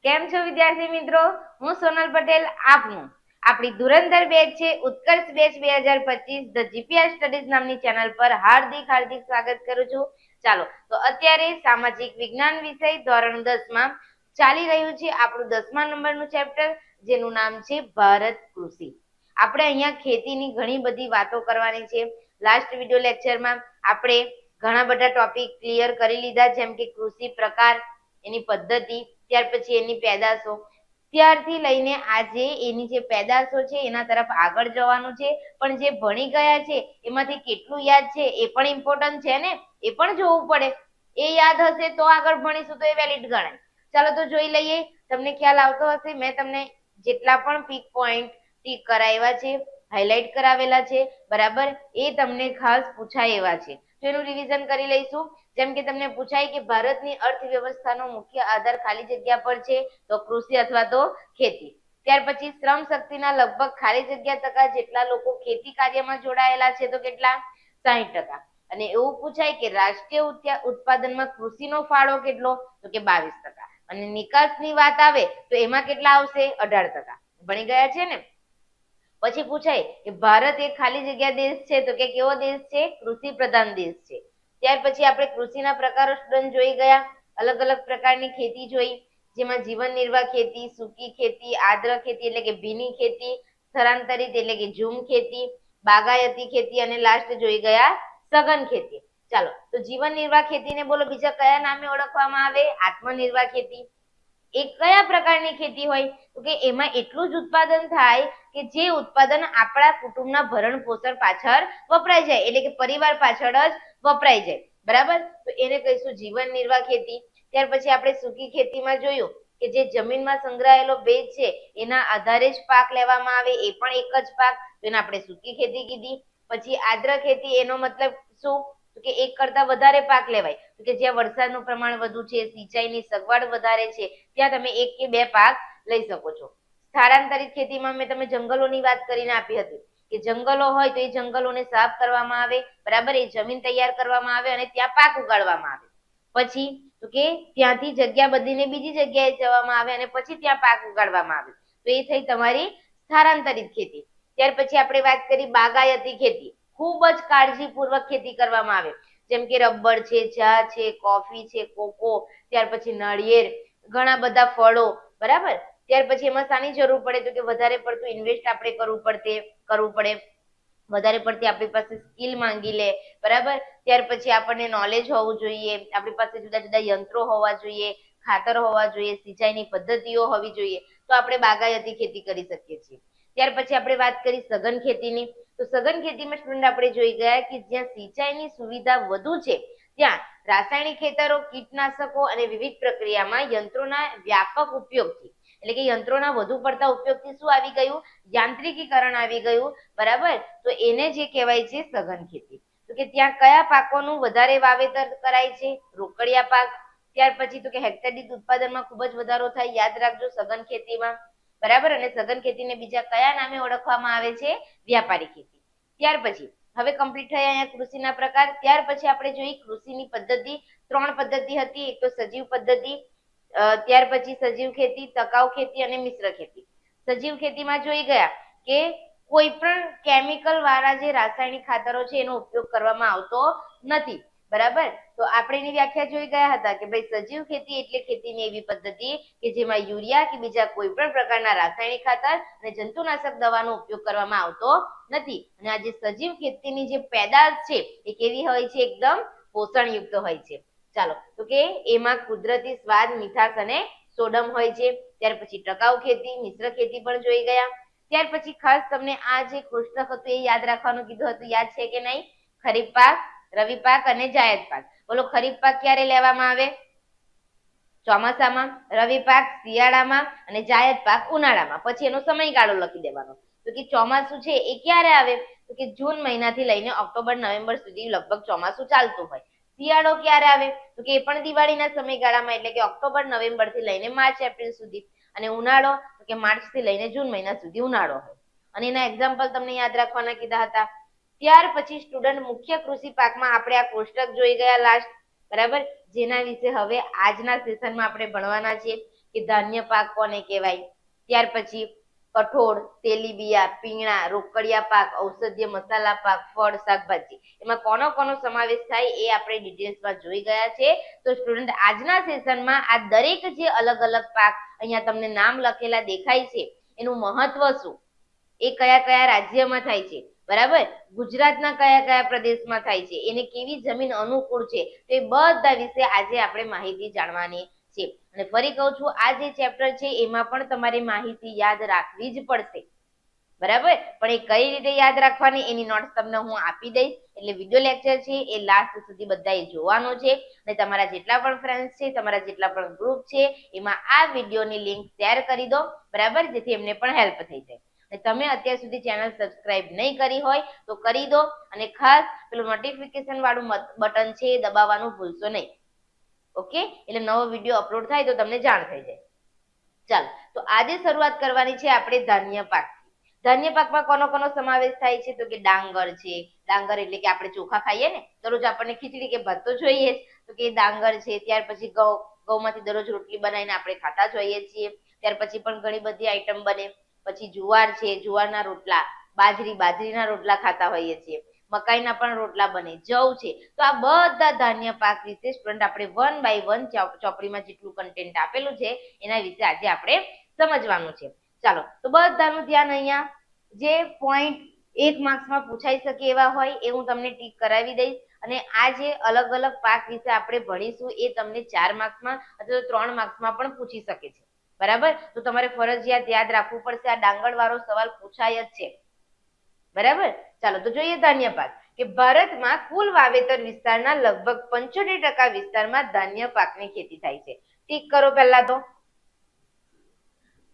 કેમ છો વિદ્યાર્થી મિત્રો? હું સોનલ પટેલ આપનું આપણી ધુરંધર બેચ છે ઉત્કર્ષ બેચ 2025 ધ જીપીએસ સ્ટડીઝ નામની ચેનલ પર હાર્દિક સ્વાગત કરું છું. ચાલો તો અત્યારે સામાજિક વિજ્ઞાન વિષય ધોરણ 10 માં ચાલી રહ્યું છે આપણું 10મા નંબરનું ચેપ્ટર, જેનું નામ છે ભારત કૃષિ. આપણે અહીંયા ખેતીની ઘણી બધી વાતો કરવાની છે. લાસ્ટ વિડિયો લેક્ચરમાં આપણે ઘણા બધા ટોપિક ક્લિયર કરી લીધા, જેમ કે કૃષિ પ્રકાર, એની પદ્ધતિ, ત્યાર પછી એની પેદાશો. ત્યારથી લઈને આજે એની જે પેદાશો છે એના તરફ આગળ જવાનું છે. પણ જે ભણી ગયા છે એમાંથી કેટલું યાદ છે એ પણ ઇમ્પોર્ટન્ટ છે ને, એ પણ જોવું પડે. એ યાદ હશે તો આગળ ભણીશું તો એ વેલિડ ગણાય. ચાલો તો જોઈ લઈએ. તમને ખ્યાલ આવતો હશે, મેં તમને જેટલા પણ પીક પોઈન્ટ ટીક કરાવ્યા છે, હાઇલાઇટ કરાવેલા છે, બરાબર, એ તમને ખાસ પૂછાય એવા છે. તો એનું રિવિઝન કરી લઈશું. જેમ કે તમને પૂછાય કે ભારતની અર્થવ્યવસ્થાનો મુખ્ય આધાર ખાલી જગ્યા પર છે, તો કૃષિ અથવા તો ખેતી. ત્યાર પછી શ્રમ શક્તિના લગભગ ખાલી જગ્યા ટકા જેટલા લોકો ખેતી કાર્યમાં જોડાયેલા છે, તો કેટલા? 60%. અને એવું પૂછાય કે રાષ્ટ્રીય ઉત્પાદનમાં કૃષિનો ફાળો કેટલો? તો કે 22%. અને નિકાસની વાત આવે તો એમાં કેટલા આવશે? 18%. ભણી ગયા છે ને. પછી પૂછાય કે ભારત એક ખાલી જગ્યા દેશ છે, તો કે કેવો દેશ છે? કૃષિ પ્રધાન દેશ છે. ત્યાર પછી આપણે કૃષિના પ્રકારો સ્ટુડન્ટ જોઈ ગયા. અલગ અલગ પ્રકારની ખેતી જોઈ, જેમાં જીવન નિર્વાહ ખેતી, સૂકી ખેતી, આદ્ર ખેતી એટલે કે ભીની ખેતી, સ્થળાંતરિત એટલે કે ઝૂમ ખેતી, બાગાયતી ખેતી, અને લાસ્ટ જોઈ ગયા સઘન ખેતી. ચાલો તો જીવન નિર્વાહ ખેતીને બોલો બીજા કયા નામે ઓળખવામાં આવે? આત્મનિર્વાહ ખેતી. એ કયા પ્રકારની ખેતી હોય? તો કે એમાં એટલું જ ઉત્પાદન થાય કે જે ઉત્પાદન આપણા કુટુંબના ભરણ પોષણ પાછળ વપરાય જાય, એટલે કે પરિવાર પાછળ જ વપરાય જાય, બરાબર. તો એને કહીશું જીવન નિર્વાહ ખેતી. ત્યાર પછી આપણે સૂકી ખેતીમાં જોયું કે જે જમીનમાં સંગ્રહાયેલો ભેજ છે એના આધારે જ પાક લેવામાં આવે, એ પણ એક જ પાક, તો એને આપણે સૂકી ખેતી કીધી. પછી આદ્ર ખેતી, એનો મતલબ શું? કે એક કરતા વધારે પાક લેવાય, કે જ્યાં વરસાદનું પ્રમાણ વધુ છે, સિંચાઈની સગવડ વધારે છે, ત્યાં તમે એક કે બે પાક લઈ શકો છો. સ્થળાંતરિત ખેતીમાં મેં તમે જંગલોની વાત કરીને આપી હતી કે જંગલો હોય તો એ જંગલોને સાફ કરવામાં આવે, બરાબર, એ જમીન તૈયાર કરવામાં આવે અને ત્યાં પાક ઉગાડવામાં આવે. પછી તો કે ત્યાંથી જગ્યા બદલીને બીજી જગ્યાએ જવામાં આવે અને પછી ત્યાં પાક ઉગાડવામાં આવે, તો એ થઈ તમારી સ્થળાંતરિત ખેતી. ત્યાર પછી આપણે વાત કરી બાગાયતી ખેતી. ખૂબ જ કાળજીપૂર્વક ખેતી કરવામાં આવે, જેમ કે રબર છે, ચા છે, કોફી છે, કોકો, ત્યાર પછી નાળિયેર, ઘણા બધા ફળો, બરાબર. ત્યાર પછી એમાં શાની જરૂર પડે? તો કે વધારે પડતું ઇન્વેસ્ટ આપણે કરવું પડે, વધારે પડતી આપણી પાસે સ્કિલ માંગી લે, બરાબર. ત્યાર પછી આપણને નોલેજ હોવું જોઈએ, આપણી પાસે જુદા જુદા યંત્રો હોવા જોઈએ, ખાતર હોવા જોઈએ, સિંચાઈની પદ્ધતિઓ હોવી જોઈએ, તો આપણે બાગાયતી ખેતી કરી શકીએ છીએ. ત્યાર પછી આપણે વાત કરી સઘન ખેતીની. તો સઘન ખેતીમાં સ્ટુડન્ટ આપણે જોઈ ગયા કે જ્યાં સિંચાઈની સુવિધા વધુ છે ત્યાં રાસાયણિક ખેતરો, કીટનાશકો અને વિવિધ પ્રક્રિયામાં યંત્રોના વ્યાપક ઉપયોગથી, એટલે કે યંત્રોના વધુ પડતા ઉપયોગથી શું આવી ગયું? યાંત્રિકીકરણ આવી ગયું, બરાબર. તો એને જે કહેવાય છે સઘન ખેતી. તો કે ત્યાં કયા પાકોનું વધારે વાવેતર કરાય છે? રોકડિયા પાક. ત્યાર પછી તો કે હેક્ટર દીઠ ઉત્પાદનમાં ખૂબ જ વધારો થાય, યાદ રાખજો, સઘન ખેતીમાં, બરાબર. અને સઘન ખેતીને બીજા કયા નામે ઓળખવામાં આવે છે? વ્યાપારી ખેતી. ત્યાર પછી હવે કમ્પ્લીટ થયા અહીંયા કૃષિના પ્રકાર. ત્યાર પછી આપણે જોઈ કૃષિની પદ્ધતિ. 3 પદ્ધતિ હતી. એક તો સજીવ પદ્ધતિ, ત્યાર પછી સજીવ ખેતી, ટકાઉ ખેતી અને મિશ્ર ખેતી. સજીવ ખેતીમાં જોઈ ગયા કે કોઈ પણ કેમિકલ વાળા જે રાસાયણિક ખાતરો છે એનો ઉપયોગ કરવામાં આવતો નથી, બરાબર. તો આપણે એની વ્યાખ્યા જોઈ ગયા હતા કે ભાઈ સજીવ ખેતી એટલે ખેતીની એવી પદ્ધતિ કે જેમાં યુરિયા કે બીજા કોઈ પણ પ્રકારના રાસાયણિક ખાતર અને જંતુનાશક દવાનો ઉપયોગ કરવામાં આવતો નથી. અને આ જે સજીવ ખેતીની જે પેદાશ છે એ કેવી હોય છે? એકદમ પોષણયુક્ત હોય છે. ચાલો તો કે એમાં કુદરતી સ્વાદ, મીઠાશ અને સોડમ હોય છે. ત્યાર પછી ટકાઉ ખેતી, મિશ્ર ખેતી પણ જોઈ ગયા. ત્યાર પછી ખાસ તમને આ જે કોષ્ટક હતું એ યાદ રાખવાનું કીધું હતું, યાદ છે કે નહીં? ખરીફ પાક, રવિ પાક અને જાયદ પાક. બોલો ખરીફ પાક ક્યારે લેવામાં આવે? ચોમાસામાં, રવિ પાક શિયાળામાં અને જાયદ પાક ઉનાળામાં. પછી એનો સમયગાળો લખી દેવાનો. તો કે ચોમાસું છે એ ક્યારે આવે? તો કે જૂન મહિનાથી લઈને ઓક્ટોબર નવેમ્બર સુધી લગભગ ચોમાસું ચાલતું હોય. શિયાળો ક્યારે આવે? તો કે એ પણ દિવાળીના સમયગાળામાં, એટલે કે ઓક્ટોબર નવેમ્બર થી લઈને માર્ચ એપ્રિલ સુધી. અને ઉનાળો તો કે માર્ચ થી લઈને જૂન મહિના સુધી ઉનાળો હોય. અને એના એક્ઝામ્પલ તમને યાદ રાખવાના કીધા હતા. ત્યાર પછી સ્ટુડન્ટ મુખ્ય કૃષિ પાકમાં આપણે આ કોષ્ટક જોઈ ગયા લાસ્ટ, બરાબર, જેના વિશે હવે આજના સેશનમાં આપણે ભણવાના છીએ. કે ધાન્ય પાક કોને કહેવાય. ત્યાર પછી કઠોળ, તેલીબિયા, પીણા, રોકડિયા પાક, ઔષધીય મસાલા પાક, ફળ, શાકભાજી, એમાં કોનો કોનો સમાવેશ થાય એ આપણે ડિટેલ્સમાં જોઈ ગયા છે. તો સ્ટુડન્ટ આજના સેશનમાં આ દરેક જે અલગ અલગ પાક અહીંયા તમને નામ લખેલા દેખાય છે એનું મહત્વ શું, એ કયા કયા રાજ્યમાં થાય છે, બરાબર, ગુજરાતના કયા કયા પ્રદેશમાં થાય છે, એને કેવી જમીન અનુકૂળ છે, તો એ બધા વિશે આજે આપણે માહિતી જાણવાની છે. અને ફરી કહું છું, આ જે ચેપ્ટર છે એમાં પણ તમારે માહિતી યાદ રાખવી જ પડશે, બરાબર, પણ એ કઈ રીતે યાદ રાખવાની એની નોટ્સ તમને હું આપી દઈશ. એટલે વિડિયો લેક્ચર છે એ લાસ્ટ સુધી બધાએ જોવાનો છે અને તમારા જેટલા પણ ફ્રેન્ડ્સ છે, તમારા જેટલા પણ ગ્રુપ છે એમાં આ વિડીયોની લિંક શેર કરી દો, બરાબર, જેથી એમને પણ હેલ્પ થઈ જાય. અને તમે અત્યાર સુધી ચેનલ સબસ્ક્રાઇબ નહીં કરી હોય તો કરી દો અને ખાસ પેલું નોટિફિકેશન વાળું બટન છે એ દબાવવાનું ભૂલશો નહીં. ઓકે, એટલે નવો વિડીયો અપલોડ થાય તો તમને જાણ થઈ જાય. ચાલો, તો આજે શરૂઆત કરવાની છે આપણે ધાન્ય પાક. ધાન્ય પાકમાં કોનો કોનો સમાવેશ થાય છે, તો કે ડાંગર છે. ડાંગર એટલે કે આપણે ચોખા ખાઈએ ને, દરરોજ આપણને ખીચડી કે ભાત તો જોઈએ જ, તો કે ડાંગર છે. ત્યાર પછી ઘઉંમાંથી દરરોજ રોટલી બનાવીને આપણે ખાતા જોઈએ છીએ. ત્યાર પછી પણ ઘણી બધી આઈટમ બને. પછી જુવાર છે, જુવારના રોટલા, બાજરીના રોટલા ખાતા હોઈએ છીએ, મકાઈના પણ રોટલા બને, જવ છે. તો આ બધા ધાન્ય પાક વિશે સ્ટુડન્ટ આપણે 1 બાય 1 ચોપડીમાં જેટલું કન્ટેન્ટ આપેલું છે એના વિશે આજે આપણે સમજવાનું છે. ચાલો, તો બધાનું ધ્યાન અહીંયા, જે પોઈન્ટ 1 માર્ક્સમાં પૂછાઈ શકે એવા હોય એ હું તમને ટીક કરાવી દઈશ. અને આ જે અલગ અલગ પાક વિશે આપણે ભણીશું એ તમને 4 માર્ક્સમાં અથવા 3 માર્ક્સમાં પણ પૂછી શકે છે, બરાબર. તો તમારે ફરજિયાત યાદ રાખવું પડશે, આ ડાંગર વાળો સવાલ પૂછાય જ છે, બરાબર. ચાલો, તો જોઈએ ધાન્ય પાક. કે ભારતમાં કુલ વાવેતર વિસ્તારના લગભગ 75% વિસ્તારમાં ધાન્ય પાકની ખેતી થાય છે. ટીક કરો પહેલા તો.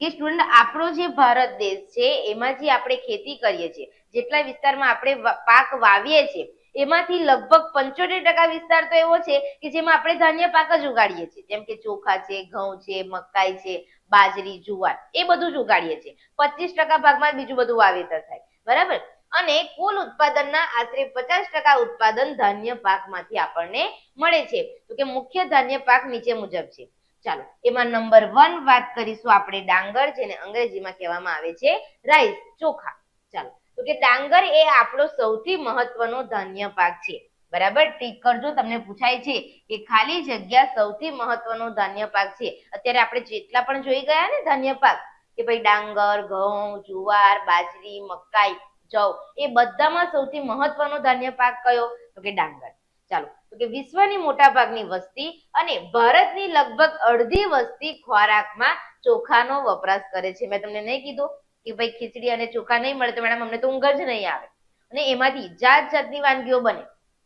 કે સ્ટુડન્ટ આપણો જે ભારત દેશ છે એમાં જે આપણે ખેતી કરીએ છીએ, જેટલા વિસ્તારમાં આપણે પાક વાવીએ છીએ એમાંથી લગભગ 75% વિસ્તાર તો એવો છે કે જેમાં આપણે ધાન્ય પાક જ ઉગાડીએ છીએ, જેમ કે ચોખા છે, ઘઉં છે, મકાઈ છે, બાજરી, જુવાર, એ બધું જ ઉગાડીએ છીએ. 25% ભાગમાં બીજું બધું વાવેતર થાય, બરાબર. અને કુલ ઉત્પાદનના આશરે 50% ઉત્પાદન ધાન્ય પાકમાંથી આપણને મળે છે. તો કે મુખ્ય ધાન્ય પાક નીચે મુજબ છે. ચાલો, એમાં નંબર 1 વાત કરીશું આપણે ડાંગર, જેને અંગ્રેજીમાં કહેવામાં આવે છે રાઈસ, ચોખા. ચાલો, તો કે ડાંગર એ આપણો સૌથી મહત્વનો ધાન્ય પાક છે, બરાબર. ટીક કરજો, તમને પૂછાય છે કે ખાલી જગ્યા સૌથી મહત્વનો ધાન્ય પાક છે. અત્યારે આપણે જેટલા પણ જોઈ ગયા ને ધાન્ય પાક, કે ભાઈ ડાંગર, ઘઉં, જુવાર, બાજરી, મકાઈ, જવ, એ બધામાં સૌથી મહત્વનો ધાન્ય પાક કયો, તો કે ડાંગર. ચાલો, તો કે વિશ્વની મોટા ભાગની વસ્તી અને ભારતની લગભગ અડધી વસ્તી ખોરાકમાં ચોખાનો વપરાશ કરે છે. મેં તમને નહીં કીધું કે ભાઈ ખીચડી અને ચોખા નહીં મળે તો મેડમ અમને તો ઊંઘ જ નહીં આવે. અને એમાંથી જાત જાતની વાનગીઓ બને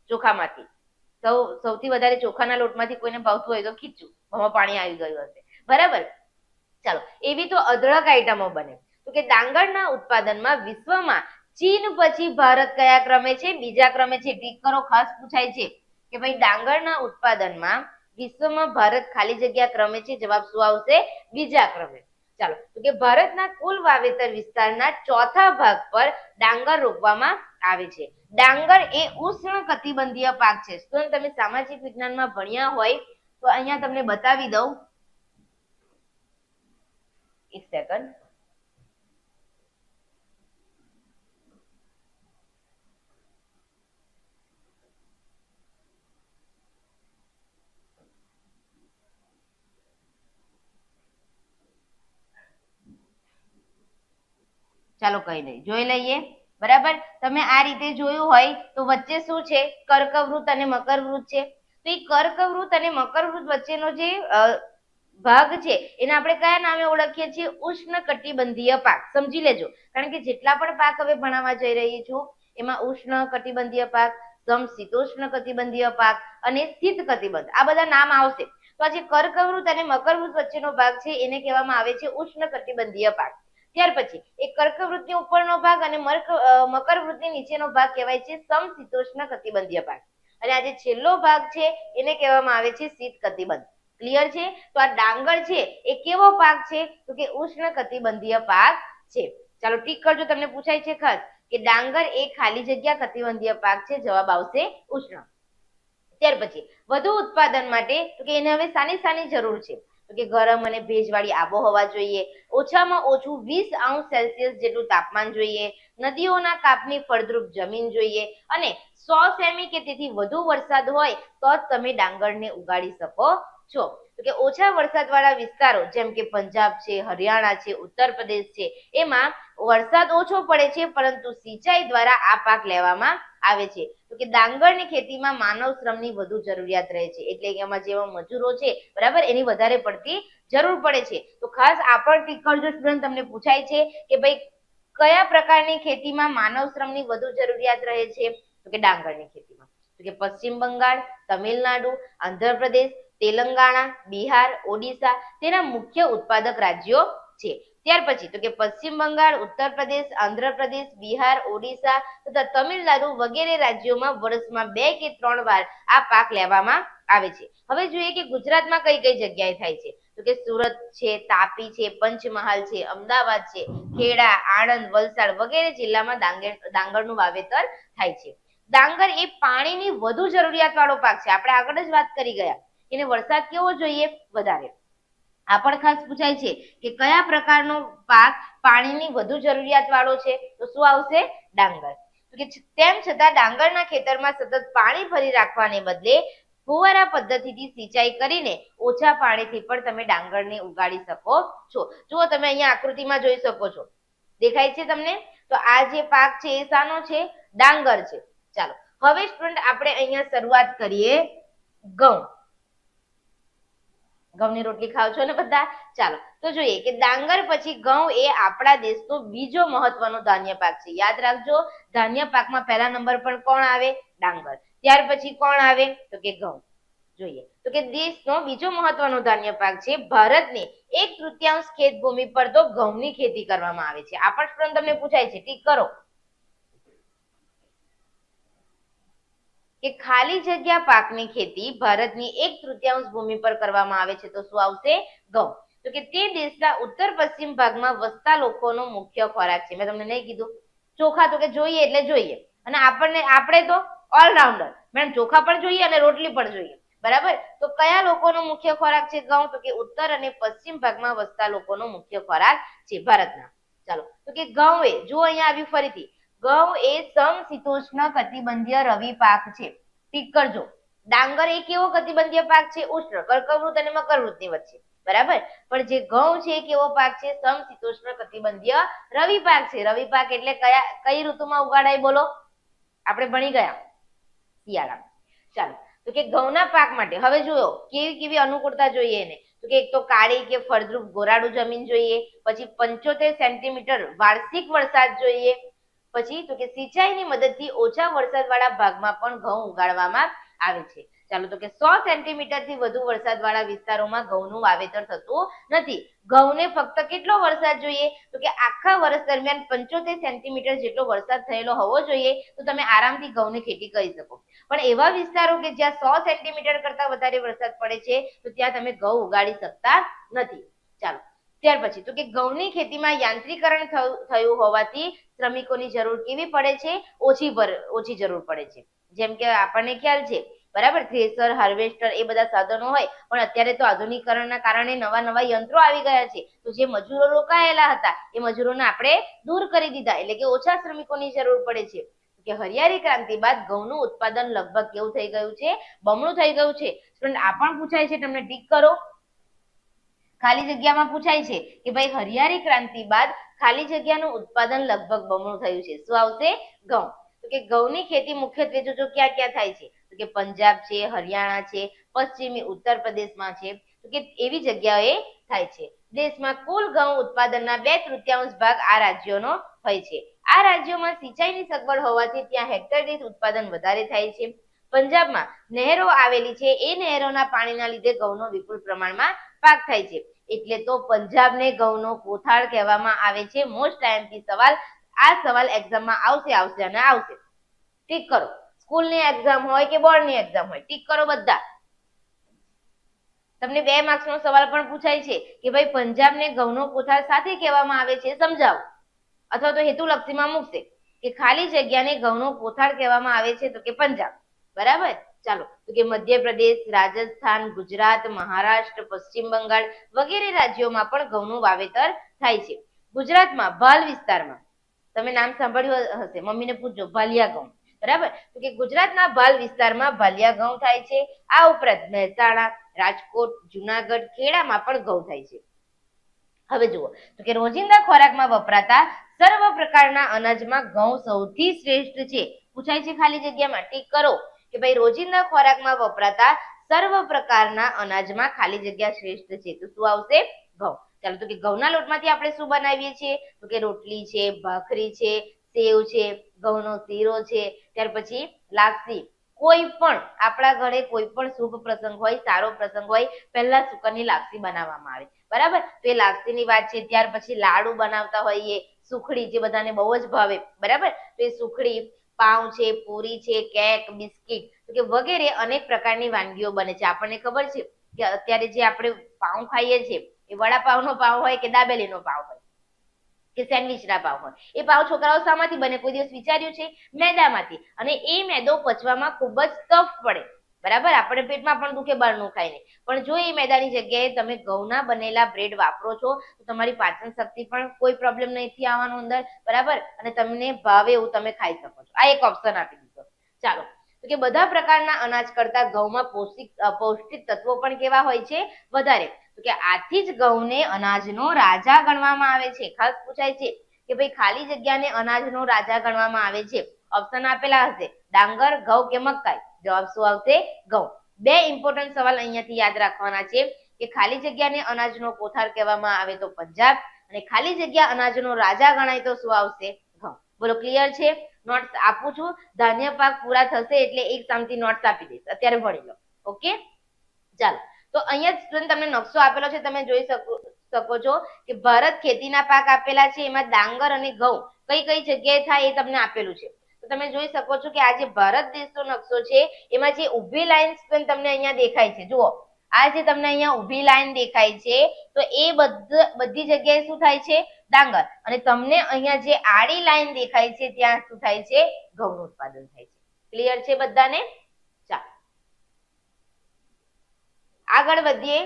ચોખામાંથી. સૌથી વધારે ચોખાના લોટમાંથી કોઈને ભાવતું હોય તો ખીચું, મોંમાં પાણી આવી ગયું હશે, બરાબર. ચાલો, એવી તો અઢળક આઈટમો બને. તો કે ડાંગરના ઉત્પાદનમાં વિશ્વમાં ચીન પછી ભારત કયા ક્રમે છે, બીજા ક્રમે છે. ટીક કરો, ખાસ પૂછાય છે કે ભાઈ ડાંગરના ઉત્પાદનમાં વિશ્વમાં ભારત ખાલી જગ્યા ક્રમે છે. જવાબ શું આવશે, બીજા ક્રમે. ચાલો, તો કે ભારતના કુલ વાવેતર વિસ્તારના ચોથા ભાગ પર ડાંગર રોપવામાં આવે છે. ડાંગર એ ઉષ્ણ કટિબંધીય પાક છે. તો તમે સામાજિક વિજ્ઞાનમાં ભણ્યા હોય તો અહીંયા તમને બતાવી દઉં, એક સેકન્ડ. ચાલો, કઈ નહીં, જોઈ લઈએ, બરાબર. તમે આ રીતે જોયું હોય તો વચ્ચે શું છે, કર્કવૃત અને મકરવૃત છે. તો એ કર્કવૃત અને મકરવૃત વચ્ચેનો જે ભાગ છે એને આપણે કયા નામે ઓળખીએ છીએ, ઉષ્ણ કટિબંધીય પાક. સમજી લેજો, કારણ કે જેટલા પણ પાક હવે ભણાવવા જઈ રહી છું એમાં ઉષ્ણ કટિબંધીય પાક, સમશીતોષ્ણ કટિબંધીય પાક અને શીત કટિબંધ, આ બધા નામ આવશે. તો આ જે કર્કવૃત અને મકરવૃત વચ્ચેનો ભાગ છે એને કહેવામાં આવે છે ઉષ્ણ કટિબંધીય પાક. ત્યાર પછી એક કર્કવૃતની ઉપરનો ભાગ અને મકરવૃતની નીચેનો ભાગ કહેવાય છે સમશીતોષ્ણ કટિબંધીય પાક. અને આ જે છેલ્લો ભાગ છે એને કહેવામાં આવે છે શીત કટિબંધ. ક્લિયર છે? તો આ ડાંગર છે એ કેવો પાક છે, તો કે ઉષ્ણ કટિબંધીય પાક છે. ચાલો, ટીક કરજો, તમને પૂછાય છે ખાસ કે ડાંગર એ ખાલી જગ્યા કટિબંધીય પાક છે. જવાબ આવશે ઉષ્ણ. ત્યાર પછી વધુ ઉત્પાદન માટે તો કે એને હવે શાની જરૂર છે, તો કે ગરમ અને ભેજવાળી આબોહવા જોઈએ, ઓછામાં ઓછું 20°C જેટલું તાપમાન જોઈએ, નદીઓના કાપની ફળદ્રુપ જમીન જોઈએ અને 100 સેમી કે તેથી વધુ વરસાદ હોય તો જ તમે ડાંગરને ઉગાડી શકો છો. તો કે ઓછા વરસાદવાળા વિસ્તારો જેમ કે પંજાબ છે, હરિયાણા છે, ઉત્તર પ્રદેશ છે, એમાં વરસાદ ઓછો પડે છે પરંતુ સિંચાઈ દ્વારા આ પાક લેવામાં આવે છે. તો કે ડાંગરની ખેતીમાં માનવ શ્રમની વધુ જરૂરિયાત રહે છે, એટલે કે એમાં જેવા મજૂરો છે બરાબર એની વધારે પડતી જરૂર પડે છે. તો ખાસ આ પણ ટીક કરજો સ્ટુડન્ટ, તમને પૂછાય છે કે ભાઈ કયા પ્રકારની ખેતીમાં માનવ શ્રમની વધુ જરૂરિયાત રહે છે? તો કે ડાંગરની ખેતીમાં. તો કે પશ્ચિમ બંગાળ, તમિલનાડુ, આંધ્રપ્રદેશ, તેલંગાણા, બિહાર, ઓડિશા તેના મુખ્ય ઉત્પાદક રાજ્યો છે. ત્યાર પછી તો કે પશ્ચિમ બંગાળ, ઉત્તર પ્રદેશ, આંધ્રપ્રદેશ, બિહાર, ઓડિશા તથા તમિલનાડુ વગેરે રાજ્યોમાં વર્ષમાં 2 કે 3 વાર આ પાક લેવામાં આવે છે. હવે જોઈએ કે ગુજરાતમાં કઈ કઈ જગ્યાએ થાય છે. તો કે સુરત છે, તાપી છે, પંચમહાલ છે, અમદાવાદ છે, ખેડા, આણંદ, વલસાડ વગેરે જિલ્લામાં ડાંગરનું વાવેતર થાય છે. ડાંગર એ પાણીની વધુ જરૂરિયાત વાળો પાક છે. આપણે આગળ જ વાત કરી ગયા, એને વરસાદ કેવો જોઈએ? વધારે. આ પણ ખાસ પૂછાય છે કે કયા પ્રકારનો પાક પાણીની વધુ જરૂરિયાત વાળો છે? તો શું આવશે? ડાંગર. તો કે તેમ છતાં ડાંગરના ખેતરમાં સતત પાણી ભરી રાખવાને બદલે ફુવારા પદ્ધતિથી સિંચાઈ કરીને ઓછા પાણીથી પણ તમે ડાંગરને ઉગાડી શકો છો. જુઓ તમે અહીંયા આકૃતિમાં જોઈ શકો છો, દેખાય છે તમને? તો આ જે પાક છે એ શાનો છે? ડાંગર છે. ચાલો હવે સ્ટુડન્ટ આપણે અહીંયા શરૂઆત કરીએ ઘઉં. ઘઉંની રોટલી ખાવ છો ને બધા? ચાલો તો જોઈએ કે ડાંગર પછી ઘઉં એ આપણા દેશનો બીજો મહત્વનો ધાન્ય પાક છે. યાદ રાખજો, ધાન્ય પાકમાં પહેલા નંબર પર કોણ આવે? ડાંગર. ત્યાર પછી કોણ આવે? તો કે ઘઉં. જોઈએ તો કે દેશનો બીજો મહત્વનો ધાન્ય પાક છે. ભારતની 1/3 ખેત ભૂમિ પર તો ઘઉંની ખેતી કરવામાં આવે છે. આ પણ પ્રશ્ન તમને પૂછાય છે, ટીક કરો કે ખાલી જગ્યા પાકની ખેતી ભારતની 1/3 ભૂમિ પર કરવામાં આવે છે. તો શું આવશે? ઘઉં. તો કે તે દેશના ઉત્તર પશ્ચિમ ભાગમાં વસતા લોકોનો મુખ્ય ખોરાક છે. મેં તમને નહીં કીધું ચોખા? તો કે જોઈએ એટલે જોઈએ, અને આપણે તો ઓલરાઉન્ડર, મેડમ ચોખા પણ જોઈએ અને રોટલી પણ જોઈએ, બરાબર? તો કયા લોકોનો મુખ્ય ખોરાક છે ઘઉં? તો કે ઉત્તર અને પશ્ચિમ ભાગમાં વસતા લોકોનો મુખ્ય ખોરાક છે ભારતના. ચાલો તો કે ઘઉં એ જો અહીંયા આવ્યું ફરીથી, ઘઉં એ સમશીતોષ્ણ કટિબંધીય રવિ પાક છે. ટીક કરજો. ડાંગર એ કેવો કટિબંધીય પાક છે? ઉષ્ણ, કર્કવૃત અને મકરવૃતની વચ્ચે, બરાબર? પણ જે ઘઉં છે એ કેવો પાક છે? સમશીતોષ્ણ કટિબંધીય રવિ પાક છે. રવિ પાક એટલે કઈ ઋતુમાં ઉગાડાય? બોલો, આપણે ભણી ગયા શિયાળા. ચાલો તો કે ઘઉંના પાક માટે હવે જુઓ કેવી કેવી અનુકૂળતા જોઈએ એને. તો કે એક તો કાળી કે ફળદ્રુપ ગોરાડું જમીન જોઈએ, પછી 75 સેન્ટીમીટર વાર્ષિક વરસાદ જોઈએ, પછી તો કે સિંચાઈની મદદથી ઓછા વરસાદવાળા ભાગમાં પણ ઘઉં ઉગાડવામાં આવે છે. ચાલો તો કે 100 સેન્ટીમીટર થી વધુ વરસાદવાળા વિસ્તારોમાં ઘઉંનું વાવેતર થતું નથી. ઘઉંને ફક્ત કેટલો વરસાદ જોઈએ? તો કે આખા વર્ષ દરમિયાન 75 સેન્ટીમીટર જેટલો વરસાદ થયેલો હોવો જોઈએ, તો તમે આરામથી ઘઉંની ખેતી કરી શકો. પણ એવા વિસ્તારો કે જ્યાં 100 સેન્ટીમીટર કરતા વધારે વરસાદ પડે છે તો ત્યાં તમે ઘઉં ઉગાડી શકતા નથી. ચાલો ત્યાર પછી તો કે ઘઉંની ખેતીમાં યાંત્રિકરણ થયું હોવાથી શ્રમિકોની જરૂર કેવી પડે છે? ઓછી જરૂર પડે છે. જેમ કે આપણને ખ્યાલ છે, બરાબર, થ્રેસર, હાર્વેસ્ટર એ બધા સાધનો હોય, પણ અત્યારે તો આધુનિકરણના કારણે નવા નવા યંત્રો આવી ગયા છે. તો જે મજૂરો રોકાયેલા હતા એ મજૂરોને આપણે દૂર કરી દીધા, એટલે કે ઓછા શ્રમિકોની જરૂર પડે છે. કે હરિયાળી ક્રાંતિ બાદ ઘઉંનું ઉત્પાદન લગભગ કેવું થઈ ગયું છે? બમણું થઈ ગયું છે. સ્ટુડન્ટ આ પણ પૂછાય છે, તમને ટીક કરો. ખાલી જગ્યામાં પૂછાય છે કે ભાઈ હરિયાળી ક્રાંતિ બાદ ખાલી જગ્યાનું ઉત્પાદન લગભગ બમણું થયું છે. શું આવશે? ઘઉં. તો કે ઘઉંની ખેતી મુખ્યત્વે જો ક્યાં ક્યાં થાય છે? તો કે પંજાબ છે, હરિયાણા છે, પશ્ચિમી ઉત્તર પ્રદેશમાં છે. તો કે એવી જગ્યાએ થાય છે. દેશમાં કુલ ઘઉં ઉત્પાદનના 2/3 ભાગ આ રાજ્યોનો હોય છે. આ રાજ્યોમાં સિંચાઈની સગવડ હોવાથી ત્યાં હેક્ટર દીઠ ઉત્પાદન વધારે થાય છે. પંજાબમાં નહેરો આવેલી છે, એ નહેરોના પાણીના લીધે ઘઉંનો વિપુલ પ્રમાણમાં પાક થાય છે. એટલે તો પંજાબને ઘઉંનો કોથાળ કહેવામાં આવે છે. મોસ્ટ આઈએમપી સવાલ, આ સવાલ એક્ઝામમાં આવશે અને આવશે. ટીક કરો. સ્કૂલની એક્ઝામ હોય કે બોર્ડની એક્ઝામ હોય, ટીક કરો બધા. તમને 2 માર્ક્સનો સવાલ પણ પૂછાય છે કે ભાઈ પંજાબને ઘઉંનો કોથાળ સાથે કહેવામાં આવે છે, સમજાવો. અથવા તો હેતુલક્ષીમાં મૂકશે કે ખાલી જગ્યાને ઘઉંનો કોથાળ કહેવામાં આવે છે, તો કે પંજાબ, બરાબર? ચાલો, તો કે મધ્યપ્રદેશ, રાજસ્થાન, ગુજરાત, મહારાષ્ટ્ર, પશ્ચિમ બંગાળ વગેરે રાજ્યોમાં પણ ઘઉંનું વાવેતર થાય છે. ગુજરાતમાં ભાલ વિસ્તારમાં, તમે નામ સાંભળ્યું હશે, મમ્મીને પૂછજો, ભાલિયા ઘઉં, બરાબર. તો કે ગુજરાતના ભાલ વિસ્તારમાં ભાલિયા ઘઉં થાય છે. આ ઉપરાંત મહેસાણા, રાજકોટ, જુનાગઢ, ખેડામાં પણ ઘઉં થાય છે. હવે જુઓ, તો કે રોજિંદા ખોરાકમાં વપરાતા સર્વ પ્રકારના અનાજમાં ઘઉં સૌથી શ્રેષ્ઠ છે. પૂછાય છે ખાલી જગ્યામાં, ટીક કરો કે ભાઈ રોજિંદા ખોરાકમાં વપરાતા સર્વ પ્રકારના અનાજમાં ખાલી જગ્યા શ્રેષ્ઠ છે. તો શું આવશે? ઘઉં. ચાલો, તો કે ઘઉંના લોટમાંથી આપણે શું બનાવીએ છીએ? તો કે રોટલી છે, ભાખરી છે, સેવ છે, ઘઉંનો શીરો છે, ત્યાર પછી લાપસી. કોઈ પણ આપણા ઘરે કોઈ પણ શુભ પ્રસંગ હોય, સારો પ્રસંગ હોય, પહેલા સુકરની લાપસી બનાવવામાં આવે, બરાબર. તો એ લાપસીની વાત છે. ત્યાર પછી લાડુ બનાવતા હોઈએ, સુખડી જે બધાને બહુ જ ભાવે, બરાબર. તો એ સુખડી, પાઉં છે, પૂરી છે, કેક, બિસ્કિટ, તો કે વગેરે અનેક પ્રકારની વાનગીઓ બને છે. આપણને ખબર છે કે અત્યારે જે આપણે પાઉં ખાઈએ છીએ એ વડાપાવનો પાવ હોય કે દાબેલીનો પાવ હોય કે સેન્ડવિચના પાવ હોય, એ પાવ છોકરાઓ શામાંથી બને? કોઈ દિવસ વિચાર્યું છે? મેદામાંથી. અને એ મેદો પચવામાં ખૂબ જ ટફ પડે, બરાબર. આપણે પેટમાં પણ દુખે બહારનું ખાઈને. પણ જો એ મેદાની જગ્યાએ તમે ઘઉંના બનેલા બ્રેડ વાપરો છો તો તમારી પાચન શક્તિ પણ કોઈ પ્રોબ્લેમ નથી આવવાનો અંદર, બરાબર. અને તમને ભાવે એવું તમે ખાઈ શકો છો. આ એક ઓપ્શન આપી દીધો. ચાલો, તો કે બધા પ્રકારના અનાજ કરતા ઘઉંમાં પૌષ્ટિક તત્વો પણ કેવા હોય છે? વધારે. તો કે આથી જ ઘઉંને અનાજનો રાજા ગણવામાં આવે છે. ખાસ પૂછાય છે કે ભાઈ ખાલી જગ્યાને અનાજનો રાજા ગણવામાં આવે છે. ઓપ્શન આપેલા હશે, ડાંગર, ઘઉં કે મકાઈ. જવાબ શું આવશે? ઘઉં. બે ઇમ્પોર્ટન્ટ સવાલ અહીંયાથી યાદ રાખવાના છે કે ખાલી જગ્યાને અનાજનો કોઠાર કહેવામાં આવે તો પંજાબ, અને ખાલી જગ્યા અનાજનો રાજા ગણાય તો શું આવશે? ઘઉં. બોલો, ક્લિયર છે? નોટ્સ આપું છું, ધાન્ય પાક પૂરા થશે એટલે એક સામથી નોટ્સ આપી દઈશ, અત્યારે ભણી લો. ઓકે, ચાલો. તો અહીંયા સ્ટુડન્ટ તમને નકશો આપેલો છે, તમે જોઈ શકો છો કે ભારત ખેતીના પાક આપેલા છે, એમાં ડાંગર અને ઘઉં કઈ કઈ જગ્યાએ થાય એ તમને આપેલું છે. તો તમે જોઈ શકો છો કે આ જે ભારત દેશનો નકશો છે એમાં જે ઊભી લાઈન તમને અહીંયા દેખાય છે, જુઓ આ જે તમને અહીંયા ઊભી લાઈન દેખાય છે તો એ બધી જગ્યાએ શું થાય છે? ડાંગર. અને તમને અહીંયા જે આડી લાઈન દેખાય છે ત્યાં શું થાય છે? ઘઉંનું ઉત્પાદન થાય છે. ક્લિયર છે બધાને? ચાલો આગળ વધીએ.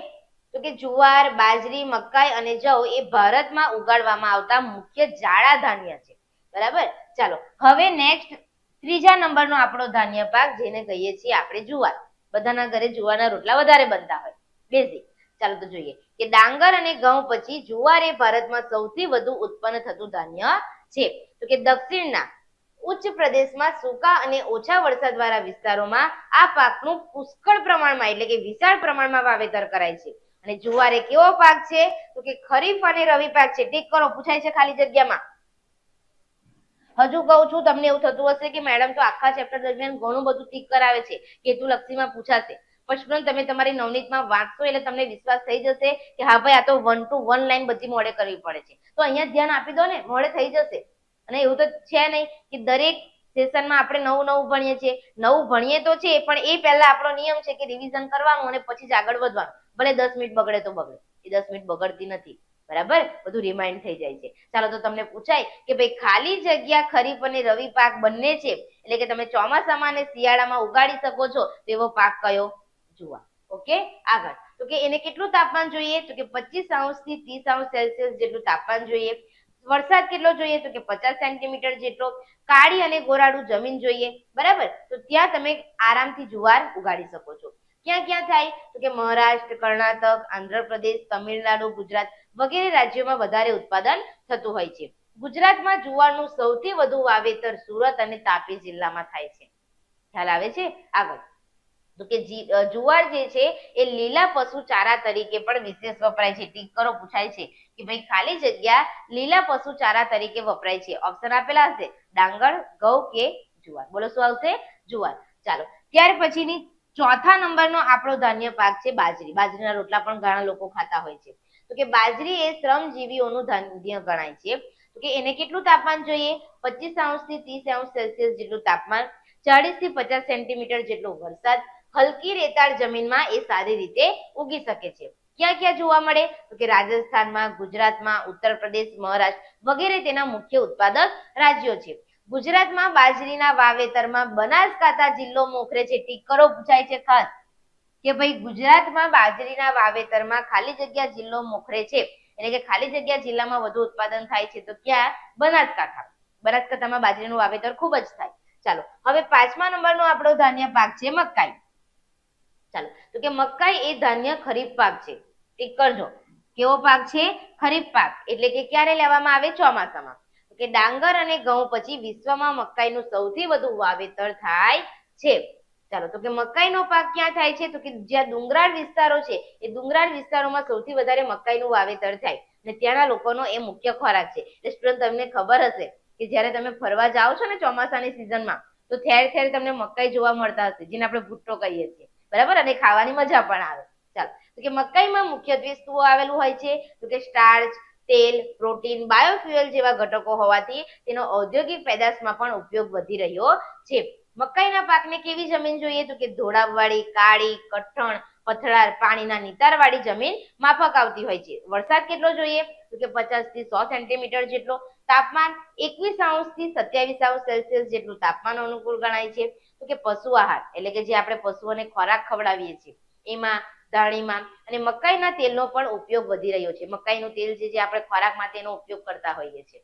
તો કે જુવાર, બાજરી, મકાઈ અને જવ એ ભારતમાં ઉગાડવામાં આવતા મુખ્ય જાડા ધાન્ય છે, બરાબર. ચાલો, હવે નેક્સ્ટ ત્રીજા નંબરનો આપણો ધાન્ય પાક જેને કહીએ છીએ આપણે જુવાર. બધાના ઘરે જુવારના રોટલા વધારે બનતા હોય, બેઝિક. ચાલો તો જોઈએ કે ડાંગર અને ઘઉં પછી જુવાર એ ભારતમાં સૌથી વધુ ઉત્પન્ન થતું ધાન્ય છે. તો કે દક્ષિણના ઉચ્ચ પ્રદેશમાં સૂકા અને ઓછા વરસાદવાળા વિસ્તારોમાં આ પાકનું પુષ્કળ પ્રમાણમાં એટલે કે વિશાળ પ્રમાણમાં વાવેતર કરાય છે. અને જુવાર એ કેવો પાક છે? તો કે ખરીફ અને રવિ પાક છે. ટીક કરો, પૂછાય છે ખાલી જગ્યામાં. હજુ કહું છું, તમને એવું થતું હશે કે મેડમ તો આખા ચેપ્ટર દરમિયાન ઘણું બધું ટીક કરાવે છે, હેતુલક્ષીમાં પૂછાશે. પણ સ્ટુડન્ટ તમે તમારી નવનીતમાં વાંચશો એટલે તમને વિશ્વાસ થઈ જશે કે હા ભાઈ આ તો 1 to 1 લાઈન બધી મોડે કરવી પડે છે. તો અહીંયા ધ્યાન આપી દો ને, મોડે થઈ જશે. અને એવું તો છે નહીં કે દરેક સેશનમાં આપણે નવું ભણીએ છીએ. નવું ભણીએ તો છે, પણ એ પહેલા આપણો નિયમ છે કે રિવિઝન કરવાનું અને પછી જ આગળ વધવાનું. ભલે 10 મિનિટ બગડે તો બગડે, એ 10 મિનિટ બગડતી નથી, બરાબર. બધું રિમાઇન્ડ થઈ જાય છે. ચાલો, તો તમને પૂછાય કે ભાઈ ખાલી જગ્યા ખરીફ અને રવિ પાક બંને છે, એટલે કે તમે ચોમાસામાં અને શિયાળામાં ઉગાડી શકો છો તેવો પાક કયો? જુવાર. ઓકે, આગળ. તો કે એને કેટલું તાપમાન જોઈએ? તો કે 25 થી 30 સેલ્સિયસ જેટલું તાપમાન જોઈએ. વરસાદ કેટલો જોઈએ? તો કે 50 સેન્ટીમીટર જેટલો. કાળી અને ગોરાડું જમીન જોઈએ, બરાબર. તો ત્યાં તમે આરામથી જુવાર ઉગાડી શકો છો. ક્યાં ક્યાં થાય? તો કે મહારાષ્ટ્ર, કર્ણાટક, આંધ્રપ્રદેશ, તમિલનાડુ, ગુજરાત વગેરે રાજ્યોમાં વધારે ઉત્પાદન થતું હોય છે. ગુજરાતમાં જુવારનું સૌથી વધુ વાવેતર સુરત અને તાપી જિલ્લામાં થાય છે. ખ્યાલ આવે છે? આગળ. તો કે જુવાર જે છે એ લીલા પશુ ચારા તરીકે પણ વિશેષ વપરાય છે. ટીક કરો, પૂછાય છે કે ભાઈ ખાલી જગ્યા લીલા પશુ ચારા તરીકે વપરાય છે. ઓપ્શન આપેલા હશે, ડાંગર, ઘઉં કે જુવાર. બોલો શું આવશે? જુવાર. ચાલો, ત્યાર પછીની ચોથા નંબરનો આપણો ધાન્ય પાક છે બાજરી. બાજરીના રોટલા પણ ઘણા લોકો ખાતા હોય છે. તો કે બાજરી એ શ્રમજીવીઓનું ધાન્ય ગણાય છે. તો કે એને કેટલું તાપમાન જોઈએ? 25 થી 30 સેલ્સિયસ જેટલું તાપમાન, 40 થી 50 સેન્ટીમીટર જેટલો વરસાદ, હલકી રેતાળ જમીનમાં એ સારી રીતે ઉગી શકે છે. ક્યાં ક્યાં જોવા મળે? તો કે રાજસ્થાનમાં, ગુજરાતમાં, ઉત્તર પ્રદેશ, મહારાષ્ટ્ર વગેરે તેના મુખ્ય ઉત્પાદક રાજ્યો છે. ગુજરાતમાં બાજરીના વાવેતરમાં બનાસકાંઠા જિલ્લો મોખરે છે. ટીકરો પૂછાય છે ખાસ કે ભાઈ ગુજરાતમાં બાજરીના વાવેતરમાં ખાલી જગ્યા જિલ્લો મોખરે છે, એટલે કે ખાલી જગ્યા જિલ્લામાં વધુ ઉત્પાદન થાય છે તો ક્યાં? બનાસકાંઠા. બનાસકાંઠામાં બાજરીનું વાવેતર ખૂબ જ થાય. ચાલો હવે 5મા નંબરનો આપણો ધાન્ય પાક છે મકાઈ. ચાલો તો કે મકાઈ એ ધાન્ય ખરીફ પાક છે. ટીક કરજો. કેવો પાક છે? ખરીફ પાક. એટલે કે ક્યારે લેવામાં આવે? ચોમાસામાં. કે ડાંગર અને ઘઉં પછી વિશ્વમાં મકાઈનું સૌથી વધુ વાવેતર થાય છે. ચાલો તો કે મકાઈનો પાક ક્યાં થાય છે? તો કે જ્યાં ડુંગરાળ વિસ્તારો છે એ ડુંગરાળ વિસ્તારોમાં સૌથી વધારે મકાઈનું વાવેતર થાય અને ત્યાંના લોકોનો એ મુખ્ય ખોરાક છે. સ્ટુડન્ટ તમને ખબર હશે કે જ્યારે તમે ફરવા જાઓ છો ને ચોમાસાની સિઝનમાં તો ઠેર ઠેર તમને મકાઈ જોવા મળતા હશે, જેને આપણે ભુટ્ટો કહીએ છીએ, બરાબર, અને ખાવાની મજા પણ આવે. ચાલો તો કે મકાઈમાં મુખ્યત્વે શું આવેલું હોય છે? તો કે સ્ટાર્ચ, તેલ, પ્રોટીન, બાયોફ્યુઅલ જેવા ઘટકો હોવાથી તેનો ઔદ્યોગિક પેદાશમાં પણ ઉપયોગ વધી રહ્યો છે. મકાઈના પાકને કેવી જમીન જોઈએ? તો કે ધોળાવવાળી, કાળી, કઠણ, પથરાળ, પાણીના નિતારવાળી જમીન માફક આવતી હોય છે. વરસાદ કેટલો જોઈએ? તો કે 50 થી 100 સેન્ટીમીટર જેટલો. તાપમાન 21° થી 27° સેલ્સિયસ જેટલું તાપમાન અનુકૂળ ગણાય છે. તો કે પશુ આહાર એટલે કે જે આપણે પશુઓને ખોરાક ખવડાવીએ છીએ એમાં, દાણીમાં અને મકાઈના તેલનો પણ ઉપયોગ વધી રહ્યો છે. મકાઈનું તેલ જે આપણે ખોરાક માટે એનો ઉપયોગ કરતા હોઈએ છીએ.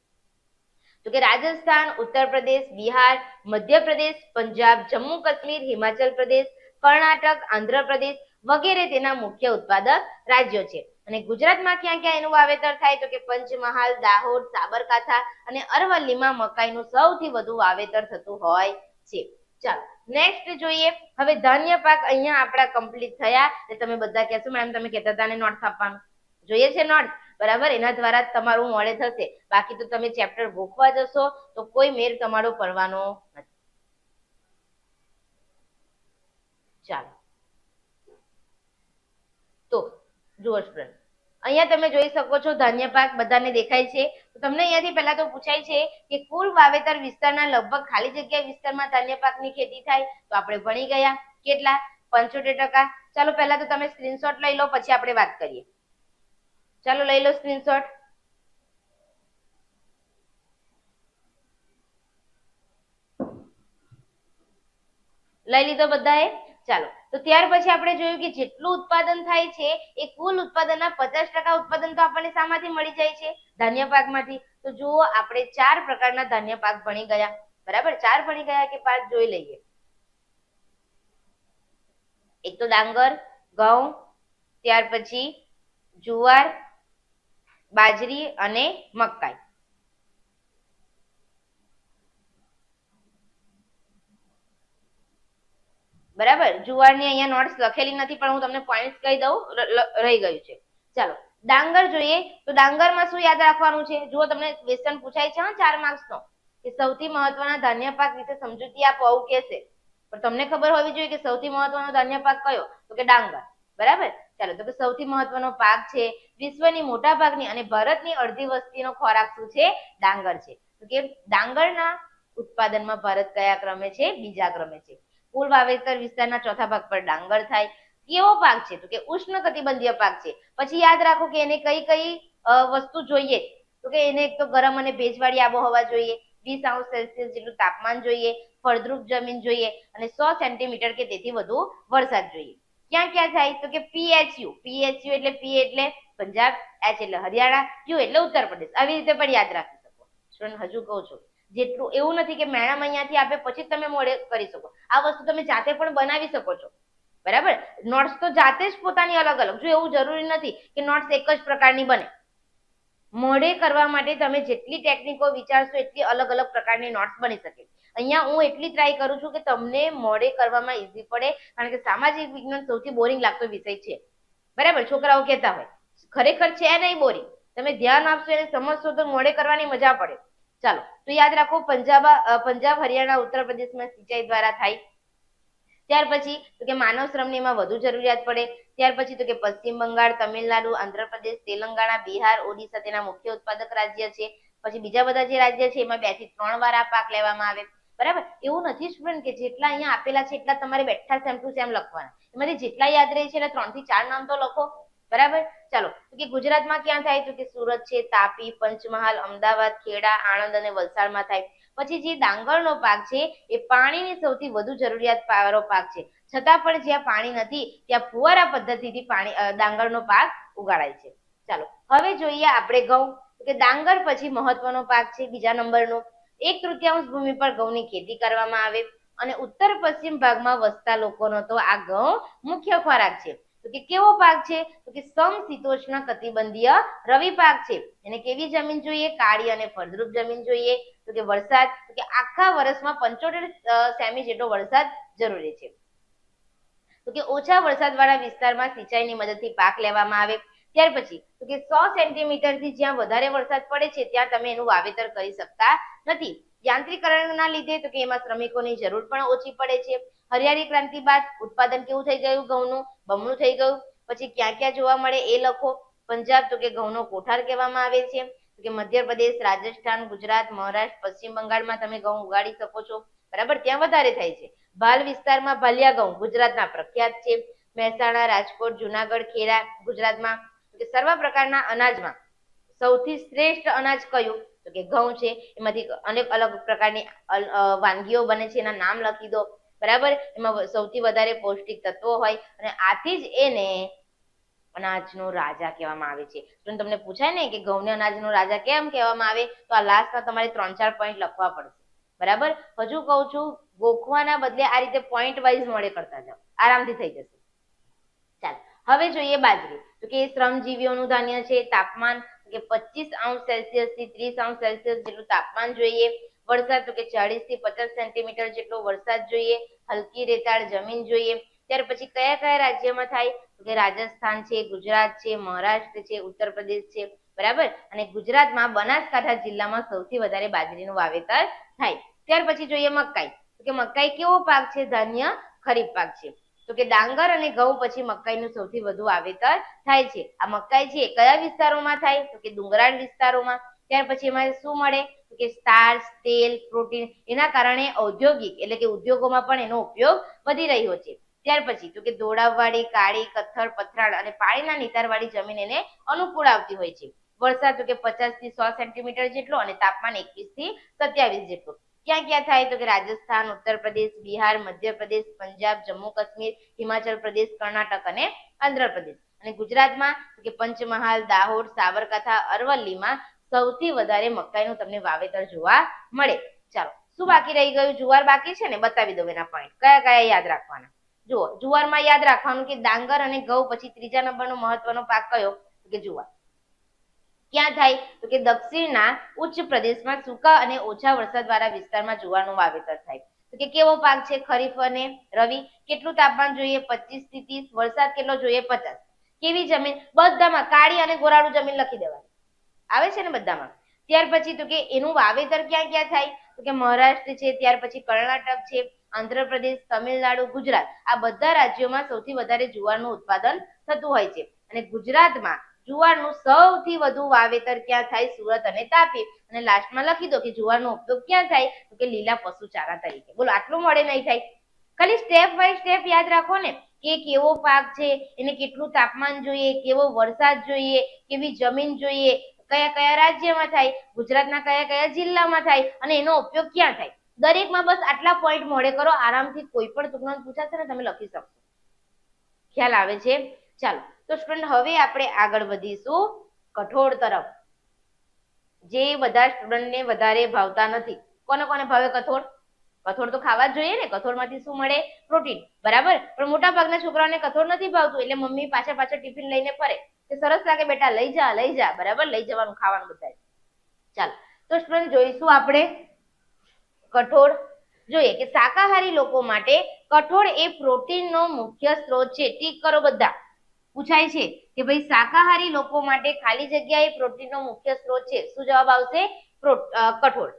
તો કે રાજસ્થાન, ઉત્તર પ્રદેશ, બિહાર, મધ્યપ્રદેશ, પંજાબ, જમ્મુ કાશ્મીર, હિમાચલ પ્રદેશ, કર્ણાટક, આંધ્રપ્રદેશ વગેરે તેના મુખ્ય ઉત્પાદક રાજ્યો છે. અને ગુજરાતમાં ક્યાં ક્યાં એનું વાવેતર થાય? તો કે પંચમહાલ, દાહોદ, સાબરકાંઠા અને અરવલ્લીમાં મકાઈનું સૌથી વધુ વાવેતર થતું હોય છે. ચાલો નેક્સ્ટ જોઈએ. હવે ધાન્ય પાક અહીંયા આપણા કમ્પ્લીટ થયા. તમે બધા કહેશો મેડમ તમે કહેતા હતા ને નોટ્સ આપવાનું, જોઈએ છે નોટ્સ, બરાબર, એના દ્વારા જ તમારું મોડે થશે. બાકી તો તમે ચેપ્ટર ગોખવા જશો તો કોઈ મેર તમારો પડવાનો નથી. ચાલો તો જુઓ સ્ટુડન્ટ, અહીંયા તમે જોઈ શકો છો ધાન્ય પાક બધાને દેખાય છે. તો તમને અહીંયાથી પહેલા તો પૂછાય છે કે કુલ વાવેતર વિસ્તારના લગભગ ખાલી જગ્યા વિસ્તારમાં ધાન્ય પાકની ખેતી થાય. તો આપણે ભણી ગયા કેટલા? 75%. ચાલો પહેલા તો તમે સ્ક્રીનશોટ લઈ લો, પછી આપણે વાત કરીએ. ચાલો લઈ લો સ્ક્રીનશોટ. લઈ લીધો બધાએ? ચાલો તો ત્યાર પછી આપણે જોયું કે જેટલું ઉત્પાદન થાય છે એ કુલ ઉત્પાદનના 50% ઉત્પાદન તો આપણને શામાંથી મળી જાય છે? ધાન્ય પાકમાંથી. તો જુઓ આપણે 4 પ્રકારના ધાન્ય પાક ભણી ગયા, બરાબર, 4 ભણી ગયા કે 5 જોઈ લઈએ. એક તો ડાંગર, ઘઉં, ત્યાર પછી જુવાર, બાજરી અને મકાઈ. બરાબર, જુવારની અહીંયા નોટ્સ લખેલી નથી પણ હું તમને પોઈન્ટ્સ કહી દઉં, રહી ગયું છે. ચાલો ડાંગર જોઈએ. તો ડાંગરમાં શું યાદ રાખવાનું છે? જુઓ તમને ક્વેશ્ચન પૂછાય છે 4 માર્ક્સનો કે સૌથી મહત્વના ધાન્ય પાક વિશે સમજૂતી આપો આવું કહેશે, પણ તમને ખબર હોવી જોઈએ કે સૌથી મહત્વનો ધાન્ય પાક કયો? તો કે ડાંગર, બરાબર. ચાલો તો કે સૌથી મહત્વનો પાક છે, વિશ્વની મોટા ભાગની અને ભારતની અડધી વસ્તીનો ખોરાક શું છે? ડાંગર છે. તો કે ડાંગરના ઉત્પાદનમાં ભારત કયા ક્રમે છે? બીજા ક્રમે છે. કુલ વાવેતર વિસ્તારના ચોથા ભાગ પર ડાંગર થાય. કેવો પાક છે? તો કે ઉષ્ણકટિબંધીય પાક છે. પછી યાદ રાખો કે એને કઈ કઈ વસ્તુ જોઈએ? તો કે એને એક તો ગરમ અને ભેજવાળી આબોહવા જોઈએ, 20° સેલ્સિયસ જેટલું તાપમાન જોઈએ, ફળદ્રુપ જમીન જોઈએ અને 100 સેન્ટીમીટર કે તેથી વધુ વરસાદ જોઈએ. ક્યાં ક્યાં થાય? તો કે PHU. PHU એટલે P એટલે પંજાબ, H એટલે હરિયાણા, U એટલે ઉત્તર પ્રદેશ. આવી રીતે પણ યાદ રાખી શકો. સ્ટુડન્ટ હજુ કહું છું, જેટલું એવું નથી કે મેડમ અહીંયાથી આપે પછી તમે મોડે કરી શકો. આ વસ્તુ તમે જાતે પણ બનાવી શકો છો, બરાબર. નોટ્સ તો જાતે જ પોતાની અલગ અલગ, જો એવું જરૂરી નથી કે નોટ્સ એક જ પ્રકારની બને. મોડે કરવા માટે તમે જેટલી ટેકનિકો વિચારશો એટલી અલગ અલગ પ્રકારની નોટ્સ બની શકે. અહીંયા હું એટલી ટ્રાય કરું છું કે તમને મોડે કરવામાં ઈઝી પડે, કારણ કે સામાજિક વિજ્ઞાન સૌથી બોરિંગ લાગતો વિષય છે, બરાબર. છોકરાઓ કહેતા હોય ખરેખર છે નહીં બોરિંગ, તમે ધ્યાન આપશો અને સમજશો તો મોડે કરવાની મજા પડે. ચાલો તો યાદ રાખો પંજાબ, હરિયાણા, ઉત્તર પ્રદેશમાં સિંચાઈ દ્વારા થાય. ત્યાર પછી તો કે માનવ શ્રમની એમાં વધુ જરૂરિયાત પડે. ત્યાર પછી તો કે પશ્ચિમ બંગાળ, તમિલનાડુ, આંધ્રપ્રદેશ, તેલંગાણા, બિહાર, ઓડિશા તેના મુખ્ય ઉત્પાદક રાજ્ય છે. પછી બીજા બધા જે રાજ્ય છે એમાં 2 થી 3 વાર આ પાક લેવામાં આવે, બરાબર. એવું નથી સ્ટુડન્ટ કે જેટલા અહીંયા આપેલા છે એટલા તમારે બેઠા સેમ ટુ સેમ લખવાના, એમાંથી જેટલા યાદ રહે છે એટલે 3 થી 4 નામ તો લખો, બરાબર. ચાલો તો કે ગુજરાતમાં ક્યાં થાય? તો કે સુરત છે, તાપી, પંચમહાલ, અમદાવાદ, ખેડા, આણંદ અને વલસાડમાં થાય. પછી જે ડાંગરનો પાક છે એ પાણીની સૌથી વધુ જરૂરિયાત વાળો પાક છે, છતાં પણ જ્યાં પાણી નથી ત્યાં ફુવારા પદ્ધતિથી ડાંગરનો પાક ઉગાડાય છે. ચાલો હવે જોઈએ આપણે ઘઉં, કે ડાંગર પછી મહત્વનો પાક છે બીજા નંબરનો. 1/3 ભૂમિ પર ઘઉંની ખેતી કરવામાં આવે અને ઉત્તર પશ્ચિમ ભાગમાં વસતા લોકોનો તો આ ઘઉં મુખ્ય ખોરાક છે. તો કે કેવો પાક છે? તો કે સમશીતોષ્ણ કટિબંધીય રવિ પાક છે. એને કેવી જમીન જોઈએ? કાળી અને ફળદ્રુપ જમીન જોઈએ. તો કે વરસાદ, તો કે આખા વર્ષમાં 75 સેમી જેટલો વરસાદ જરૂરી છે. તો કે ઓછા વરસાદ વાળા વિસ્તારમાં સિંચાઈની મદદથી પાક લેવામાં આવે. ત્યાર પછી તો કે 100 સેન્ટીમીટર થી જ્યાં વધારે વરસાદ પડે છે ત્યાં તમે એનું વાવેતર કરી શકતા નથી. યાંત્રિકરણના લીધે તો કે એમાં શ્રમિકોની જરૂર પણ ઓછી પડે છે. હરિયાળી ક્રાંતિ બાદ ઉત્પાદન કેવું થઈ ગયું? ઘઉંનું બમણું થઈ ગયું. પછી ક્યાં ક્યાં જોવા મળે એ લખો. પંજાબ તો કે ઘઉંનો કોઠાર કહેવામાં આવે છે. તો કે મધ્યપ્રદેશ, રાજસ્થાન, ગુજરાત, મહારાષ્ટ્ર, પશ્ચિમ બંગાળમાં તમે ઘઉં ઉગાડી શકો છો, બરાબર, ત્યાં વધારે થાય છે. ભાલ વિસ્તારમાં ભાલિયા ઘઉં ગુજરાતના પ્રખ્યાત છે. મહેસાણા, રાજકોટ, જુનાગઢ, ખેડા ગુજરાતમાં. તો કે સર્વ પ્રકારના અનાજમાં સૌથી શ્રેષ્ઠ અનાજ કયું? તો કે ઘઉં છે. એમાંથી અનેક અલગ પ્રકારની વાનગીઓ બને છે, એના નામ લખી દો, બરાબર. એમાં સૌથી વધારે પૌષ્ટિક તત્વો હોય અને આથી જ એને અનાજનો રાજા કહેવામાં આવે છે. તો તમને પૂછાય ને કે ઘઉંને અનાજનો રાજા કેમ કહેવામાં આવે, તો આ લાસ્ટમાં તમારે 3-4 પોઈન્ટ લખવા પડશે, બરાબર. હજુ કહું છું, ગોખવાના બદલે આ રીતે પોઈન્ટ વાઇઝ મળે કરતા જાઓ, આરામથી થઈ જશે. ચાલ હવે જોઈએ બાજરી. તો કે શ્રમજીવીઓનું ધાન્ય છે. તાપમાન કે 25°C થી 30°C જેટલું તાપમાન જોઈએ. વરસાદ તો કે 40 થી 50 સેન્ટીમીટર જેટલો વરસાદ જોઈએ. હલકી રેતાળ જમીન જોઈએ. ત્યાર પછી કયા કયા રાજ્યમાં થાય? તો કે રાજસ્થાન છે, ગુજરાત છે, મહારાષ્ટ્ર છે, ઉત્તર પ્રદેશ છે, બરાબર. અને ગુજરાતમાં બનાસકાંઠા જિલ્લામાં સૌથી વધારે બાજરીનું વાવેતર થાય. ત્યાર પછી જોઈએ મકાઈ. તો કે મકાઈ કેવો પાક છે? ધાન્ય ખરીફ પાક છે. તો કે ડાંગર અને ઘઉં પછી મકાઈનું સૌથી વધુ વાવેતર થાય છે. આ મકાઈ છે કયા વિસ્તારોમાં થાય? તો કે ડુંગરાળ વિસ્તારોમાં. ત્યાર પછી એમાં શું મળે? તો કે સ્ટાર્ચ, તેલ, પ્રોટીન. એના કારણે ઔદ્યોગિક એટલે કે ઉદ્યોગોમાં પણ એનો ઉપયોગ વધી રહ્યો છે. ત્યાર પછી તો કે ધોળાવવાળી, કાળી, કથ્થર, પથરાળ અને પાણીના નિતારવાળી જમીન એને અનુકૂળ આવતી હોય છે. વરસાદ તો કે 50 થી 100 સેન્ટીમીટર જેટલો અને તાપમાન 21 થી 27 જેટલું. ક્યાં ક્યાં થાય? તો કે રાજસ્થાન, ઉત્તર પ્રદેશ, બિહાર, મધ્યપ્રદેશ, પંજાબ, જમ્મુ કાશ્મીર, હિમાચલ પ્રદેશ, કર્ણાટક અને આંધ્રપ્રદેશ. અને ગુજરાતમાં તો કે પંચમહાલ, દાહોદ, સાબરકાંઠા, અરવલ્લીમાં સૌથી વધારે મકાઈનું તમને વાવેતર જોવા મળે. ચાલો શું બાકી રહી ગયું? જુવાર બાકી છે ને, બતાવી દઉં એના પોઈન્ટ કયા કયા યાદ રાખવાના. જુઓ, જુવારમાં યાદ રાખવાનું કે ડાંગર અને ઘઉં પછી ત્રીજા નંબરનો મહત્વનો પાક કયો? કે જુવાર. ક્યાં થાય? તો કે દક્ષિણના ઉચ્ચ પ્રદેશમાં સૂકા અને ઓછા વરસાદ વાળા વિસ્તારમાં જુવારનું વાવેતર થાય. તો કે કેવો પાક છે? ખરીફ અને રવિ. કેટલું તાપમાન જોઈએ? 25 થી 30. વરસાદ કેટલો જોઈએ? 50. કેવી જમીન? બધામાં કાળી અને ગોરાળું જમીન લખી દેવાની, આવે છે ને બધામાં. ત્યાર પછી તો કે એનું વાવેતર ક્યાં ક્યાં થાય? તો કે મહારાષ્ટ્ર છે, ત્યાર પછી કર્ણાટક છે, આંધ્રપ્રદેશ, તમિલનાડુ, ગુજરાત. આ બધા રાજ્યોમાં સૌથી વધારે જુવારનું ઉત્પાદન થતું હોય છે. અને ગુજરાતમાં જુવારનું સૌથી વધુ વાવેતર ક્યાં થાય? સુરત અને તાપી. અને લાસ્ટમાં લખી દો કે જુવારનો ઉપયોગ ક્યાં થાય? તો કે લીલા પશુચારા તરીકે. બોલો આટલું મળે નહીં થાય? ખાલી સ્ટેપ બાય સ્ટેપ યાદ રાખો ને કે કેવો પાક છે, એને કેટલું તાપમાન જોઈએ, કેવો વરસાદ જોઈએ, કેવી જમીન જોઈએ, કયા કયા રાજ્યમાં થાય, ગુજરાતના કયા કયા જિલ્લામાં થાય અને એનો ઉપયોગ ક્યાં થાય. દરેકમાં બસ આટલા પોઈન્ટ મોડે કરો, આરામથી કોઈ પણ ટૂંકમાં પૂછાશે ને તમે લખી શકશો. ખ્યાલ આવે છે? ચાલો તો સ્ટુડન્ટ હવે આપણે આગળ વધીશું કઠોળ તરફ. જે બધા સ્ટુડન્ટને વધારે ભાવતા નથી. કોને કોને ભાવે કઠોળ? કઠોળ તો ખાવા જ જોઈએ ને. કઠોળમાંથી શું મળે? પ્રોટીન, બરાબર. પણ મોટા ભાગના છોકરાઓને કઠોળ નથી ભાવતું એટલે મમ્મી પાછળ પાછળ ટિફિન લઈને ફરે કે સરસ લાગે બેટા, લઈ જા, બરાબર, લઈ જવાનું ખાવાનું બધા. ચાલો તો સ્ટુડન્ટ જોઈશું આપણે કઠોળ. જોઈએ કે શાકાહારી લોકો માટે કઠોળ એ પ્રોટીનનો મુખ્ય સ્ત્રોત છે. ટીક કરો બધા. પૂછાય છે કે ભાઈ શાકાહારી લોકો માટે ખાલી જગ્યાએ પ્રોટીનનો મુખ્ય સ્ત્રોત છે. શું જવાબ આવશે? કઠોળ.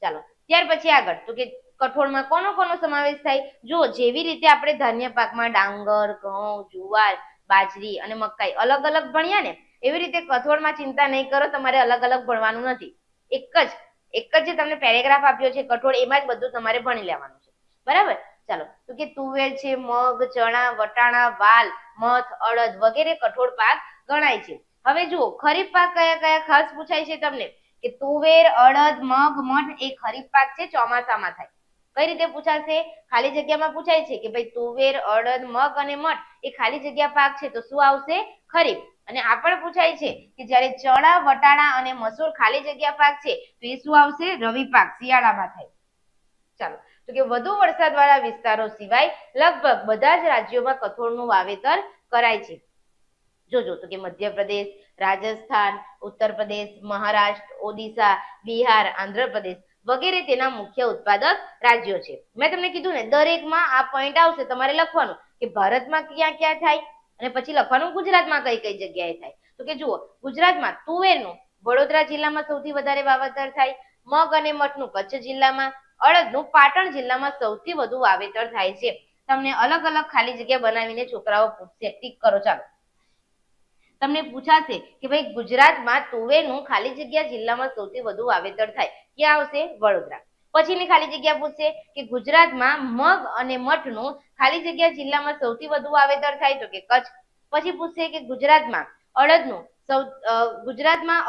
ચાલો ત્યાર પછી આગળ તો કે કઠોળમાં કોનો કોનો સમાવેશ થાય? જો જેવી રીતે આપણે ધાન્ય પાકમાં ડાંગર, ઘઉં, જુવાર, બાજરી અને મકાઈ અલગ અલગ ભણ્યા ને, એવી રીતે કઠોળમાં ચિંતા નહીં કરો, તમારે અલગ અલગ ભણવાનું નથી. એક જ જે તમને પેરેગ્રાફ આપ્યો છે કઠોળ, એમાં જ બધું તમારે ભણી લેવાનું છે, બરાબર. ચાલો તો કે તુવેર છે, મગ, ચણા, વટાણા, વાલ, મઠ, અડદ વગેરે કઠોળ પાક ગણાય છે. હવે જુઓ ખરીફ પાક કયા કયા ખાસ પૂછાય છે તમને કે તુવેર, અડદ, મગ, મઠ એ ખરીફ પાક છે, ચોમાસામાં થાય. કઈ રીતે પૂછાશે? ખાલી જગ્યામાં પૂછાય છે કે ભાઈ તુવેર, અડદ, મગ અને મઠ એ ખાલી જગ્યા પાક છે તો શું આવશે? ખરીફ. અને આ પણ પૂછાય છે કે જ્યારે ચણા, વટાણા અને મસૂર ખાલી જગ્યા પાક છે તો એ શું આવશે? રવિ પાક, શિયાળામાં થાય. ચાલો, તો કે વધુ વરસાદવાળા વિસ્તારો સિવાય લગભગ બધા જ રાજ્યોમાં કઠોળનું વાવેતર કરાય છે. જોજો તો કે મધ્યપ્રદેશ, રાજસ્થાન, ઉત્તર પ્રદેશ, મહારાષ્ટ્ર, ઓડિશા, બિહાર, આંધ્રપ્રદેશ વગેરે તેના મુખ્ય ઉત્પાદક રાજ્યો છે. મેં તમને કીધું ને, દરેકમાં આ પોઈન્ટ આવશે, તમારે લખવાનું કે ભારતમાં ક્યાં ક્યાં થાય અને પછી લખવાનું ગુજરાતમાં કઈ કઈ જગ્યાએ થાય. તો કે જુઓ, ગુજરાતમાં તુવેરનું વડોદરા જિલ્લામાં સૌથી વધારે વાવેતર થાય, મગ અને મઠનું કચ્છ જિલ્લામાં, અડદનું પાટણ જિલ્લામાં સૌથી વધુ વાવેતર થાય છે. તમને અલગ અલગ ખાલી જગ્યા બનાવીને છોકરાઓ પૂછશે, ટીક કરો. ચાલો, તમને પૂછાશે કે ભાઈ ગુજરાતમાં તુવેરનું ખાલી જગ્યા જિલ્લામાં સૌથી વધુ વાવેતર થાય, ક્યાં આવશે? વડોદરા. પછીની ખાલી જગ્યા પૂછશે કે ગુજરાતમાં મગ અને મઠનું ખાલી જગ્યા જિલ્લામાં સૌથી વધુ વાવેતર થાય તો કે કચ્છ. પછી પૂછશે કે ગુજરાતમાં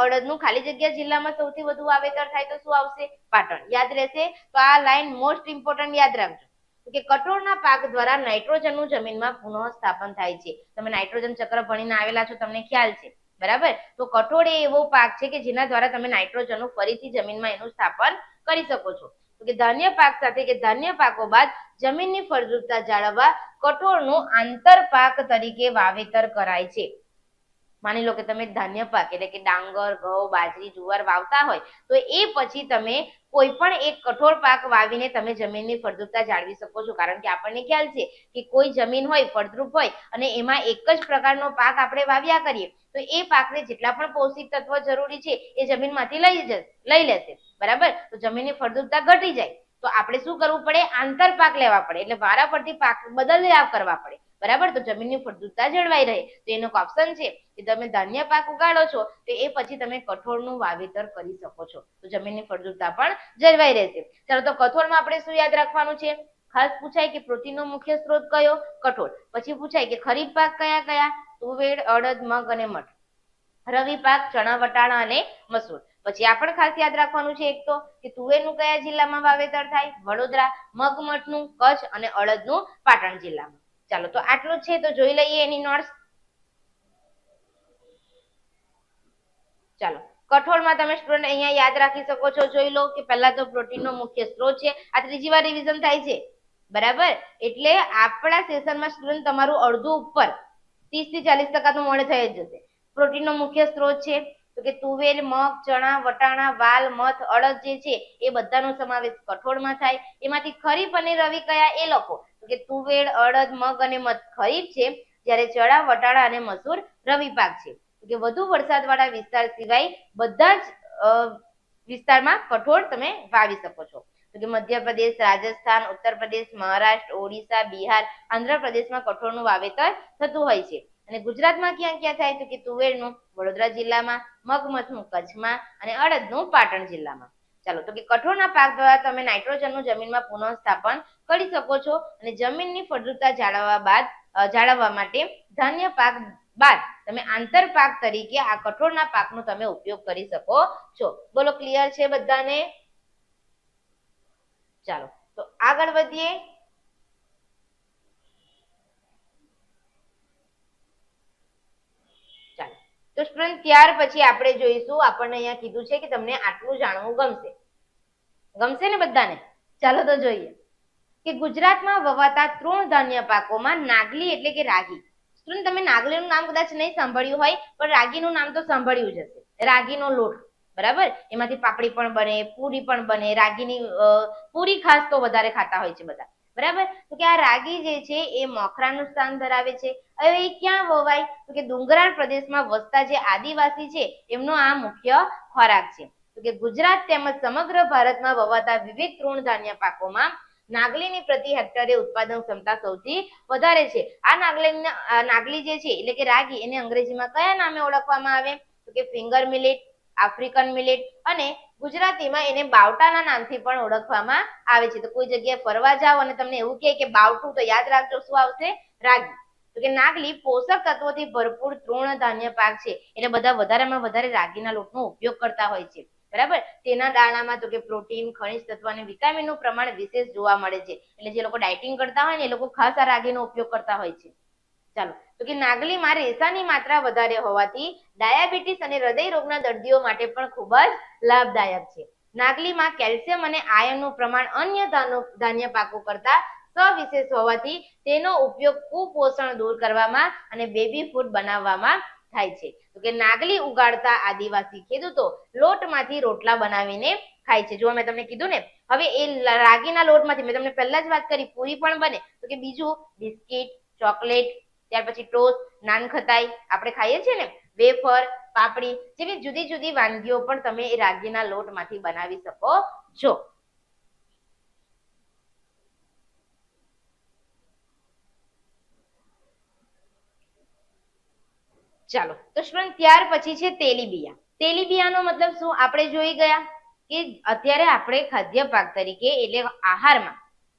અડદનું ખાલી જગ્યા જિલ્લામાં સૌથી વધુ વાવેતર થાય તો શું આવશે? પાટણ. યાદ રહેશે? તો આ લાઈન મોસ્ટ ઇમ્પોર્ટન્ટ યાદ રાખજો કે કઠોળના પાક દ્વારા નાઇટ્રોજનનું જમીનમાં પુનઃસ્થાપન થાય છે. તમે નાઇટ્રોજન ચક્ર ભણીને આવેલા છો, તમને ખ્યાલ છે, બરાબર? તો કઠોળ એ એવો પાક છે કે જેના દ્વારા તમે નાઇટ્રોજનનું ફરીથી જમીનમાં એનું સ્થાપન કરી શકો છો. તો કે ધાન્ય પાક સાથે કે ધાન્ય પાકો બાદ જમીનની ફળદ્રુપતા જાળવવા કઠોળનું આંતરપાક તરીકે વાવેતર કરાય છે. માની લો કે તમે ધાન્ય પાક એટલે કે ડાંગર, ઘઉં, બાજરી, જુવાર વાવતા હોય તો એ પછી તમે કોઈ પણ એક કઠોળ પાક વાવીને તમે જમીનની ફળદ્રુપતા જાળવી શકો છો. કારણ કે આપણને ખ્યાલ છે કે કોઈ જમીન હોય ફળદ્રુપ હોય અને એમાં એક જ પ્રકારનો પાક આપણે વાવ્યા કરીએ તો એ પાકને જેટલા પણ પૌષ્ટિક તત્વો જરૂરી છે એ જમીનમાંથી લઈ લેશે, બરાબર? તો જમીનની ફળદ્રુપતા ઘટી જાય તો આપણે શું કરવું પડે? આંતરપાક લેવા પડે, એટલે વારા પરથી પાક બદલાવ કરવા પડે, બરાબર? તો જમીનની ફળદ્રુપતા જળવાઈ રહે. તો એનો ઓપ્શન છે કે તમે ધાન્ય પાક ઉગાડો છો તો એ પછી તમે કઠોળનું વાવેતર કરી શકો છો, તો જમીનની ફળદ્રુપતા પણ જળવાઈ રહેશે. ચાલો, તો કઠોળમાં આપણે શું યાદ રાખવાનું છે? ખાસ પૂછાય કે પ્રોટીનનો મુખ્ય સ્ત્રોત કયો? કઠોળ. પછી પૂછાય કે ખરીફ પાક કયા કયા? તુવેર, અડદ, મગ અને મઠ. રવિ પાક ચણા, વટાણા અને મસૂર. પછી આ પણ ખાસ યાદ રાખવાનું છે એક તો કે તુવેરનું કયા જિલ્લામાં વાવેતર થાય? વડોદરા. મગ, મઠનું કચ્છ અને અડદનું પાટણ જિલ્લામાં. ચાલો, તો આટલું છે, તો જોઈ લઈએ એની નોટ્સ. ચાલો, કઠોળમાં તમે સ્ટુડન્ટ અહીંયા યાદ રાખી શકો છો. જોઈ લો કે પહેલા તો પ્રોટીનનો મુખ્ય સ્ત્રોત છે. આ ત્રીજી વાર રિવિઝન થાય છે, બરાબર? એટલે આપણા સેશનમાં સ્ટુડન્ટ તમારું અડધું ઉપર 30 થી 40% તો મોડે થઈ જ જશે. પ્રોટીનનો મુખ્ય સ્ત્રોત છે તો કે તુવેર, મગ, ચણા, વટાણા, વાલ, મઠ, અડદ જે છે એ બધાનો સમાવેશ કઠોળમાં થાય. એમાંથી ખરીફ અને રવિ કયા એ લખો. તો કે તુવેર, અડદ, મગ અને મઠ ખરીફ છે, જ્યારે ચણા, વટાણા અને મસૂર રવિ પાક છે. કે વધુ વરસાદવાળા વિસ્તાર સિવાય બધા જ વિસ્તારમાં કઠોળ તમે વાવી શકો છો. તો કે મધ્યપ્રદેશ, રાજસ્થાન, ઉત્તર પ્રદેશ, મહારાષ્ટ્ર, ઓડિશા, બિહાર, આંધ્રપ્રદેશમાં કઠોળનું વાવેતર થતું હોય છે. અને ગુજરાતમાં ક્યાં ક્યાં થાય? તો કે તુવેરનું વડોદરા જિલ્લામાં, મગ, મઠનું કચ્છમાં અને અડદનું પાટણ જિલ્લામાં. ચાલો, તો કે કઠોળના પાક દ્વારા તમે નાઇટ્રોજનનું જમીનમાં પુનઃસ્થાપન કરી શકો છો અને જમીનની ફળદ્રુપતા જાળવવા માટે ધાન્ય પાક બાદ તમે આંતરપાક તરીકે આ કઠોળના પાકનો તમે ઉપયોગ કરી શકો છો. બોલો, ક્લિયર છે બધાને? ચાલો, તો આગળ વધીએ. ચાલો, તો સ્ટુડન્ટ ત્યાર પછી આપણે જોઈશું, આપણને અહીંયા કીધું છે કે તમને આટલું જાણવું ગમશે ને બધાને? ચાલો, તો જોઈએ કે ગુજરાતમાં વવાતા તૃણધાન્ય પાકોમાં નાગલી એટલે કે રાગી. સ્ટુડન્ટ તમે નાગલીનું નામ કદાચ નહીં સાંભળ્યું હોય પણ રાગીનું નામ તો સાંભળ્યું જ હશે. રાગીનો લોટ, બરાબર? એમાંથી પાપડી પણ બને, પૂરી પણ બને. રાગીની પૂરી ખાસ તો વધારે ખાતા હોય છે બધા, બરાબર? તો કે આ રાગી જે છે એ મોખરાનું સ્થાન ધરાવે છે. હવે એ ક્યાં વવાય? તો કે ડુંગરાળ પ્રદેશમાં વસતા જે આદિવાસી છે એમનો આ મુખ્ય ખોરાક છે. તો કે ગુજરાત તેમજ સમગ્ર ભારતમાં વવાતા વિવિધ તૃણધાન્ય પાકોમાં નાગલીની પ્રતિ હેક્ટરે ઉત્પાદન ક્ષમતા સૌથી વધારે છે. આ નાગલી જે છે એટલે કે રાગી, એને અંગ્રેજીમાં કયા નામે ઓળખવામાં આવે? તો કે ફિંગર મિલેટ, આફ્રિકન મિલેટ અને ગુજરાતીમાં એને બાવટાના નામથી પણ ઓળખવામાં આવે છે. તો કોઈ જગ્યાએ ફરવા જાઓ અને તમને એવું કહે કે બાવટું, તો યાદ રાખજો શું આવશે? રાગી. તો કે નાગલી પોષક તત્વોથી ભરપૂર તૃણધાન્ય પાક છે એટલે બધા વધારેમાં વધારે રાગીના લોટનો ઉપયોગ કરતા હોય છે. બરાબર. તેના દાણામાં તો કે પ્રોટીન, ખનિજ તત્વ અને વિટામિનનું પ્રમાણ વિશેષ જોવા મળે છે. એટલે જે લોકો ડાયટિંગ કરતા હોય ને એ લોકો ખાસ આ રાગીનો ઉપયોગ કરતા હોય છે. ચાલો, તો કે નાગલીમાં રેસાની માત્રા વધારે હોવાથી ડાયાબિટીસ અને હૃદય રોગના દર્દીઓ માટે પણ ખૂબ જ લાભદાયક છે. નાગલીમાં કેલ્શિયમ અને આયર્નનું પ્રમાણ અન્ય ધાન્ય પાકો કરતા સવિશેષ હોવાથી તેનો ઉપયોગ કુપોષણ દૂર કરવામાં અને બેબી ફૂડ બનાવવામાં થાય છે. તો કે નાગલી ઉગાડતા આદિવાસી ખેડૂતો લોટમાંથી રોટલા બનાવીને ખાય છે. જો મેં તમને કીધું ને, હવે એ રાગીના લોટમાંથી મેં તમને પહેલા જ વાત કરી પૂરી પણ બને, તો કે બીજું બિસ્કિટ, ચોકલેટ, ત્યાર પછી ટોસ્ટ, નાન ખતાઈ આપણે ખાઈએ છીએ ને, વેફર, પાપડી જેવી જુદી જુદી વાનગીઓ પણ તમે એ રાગીના લોટમાંથી બનાવી શકો છો. ચાલો, તો સ્ટુડન્ટ ત્યાર પછી છે તેલીબિયા. તેલીબિયાનો મતલબ શું આપણે જોઈ ગયા કે અત્યારે આપણે ખાદ્ય પાક તરીકે એટલે આહારમાં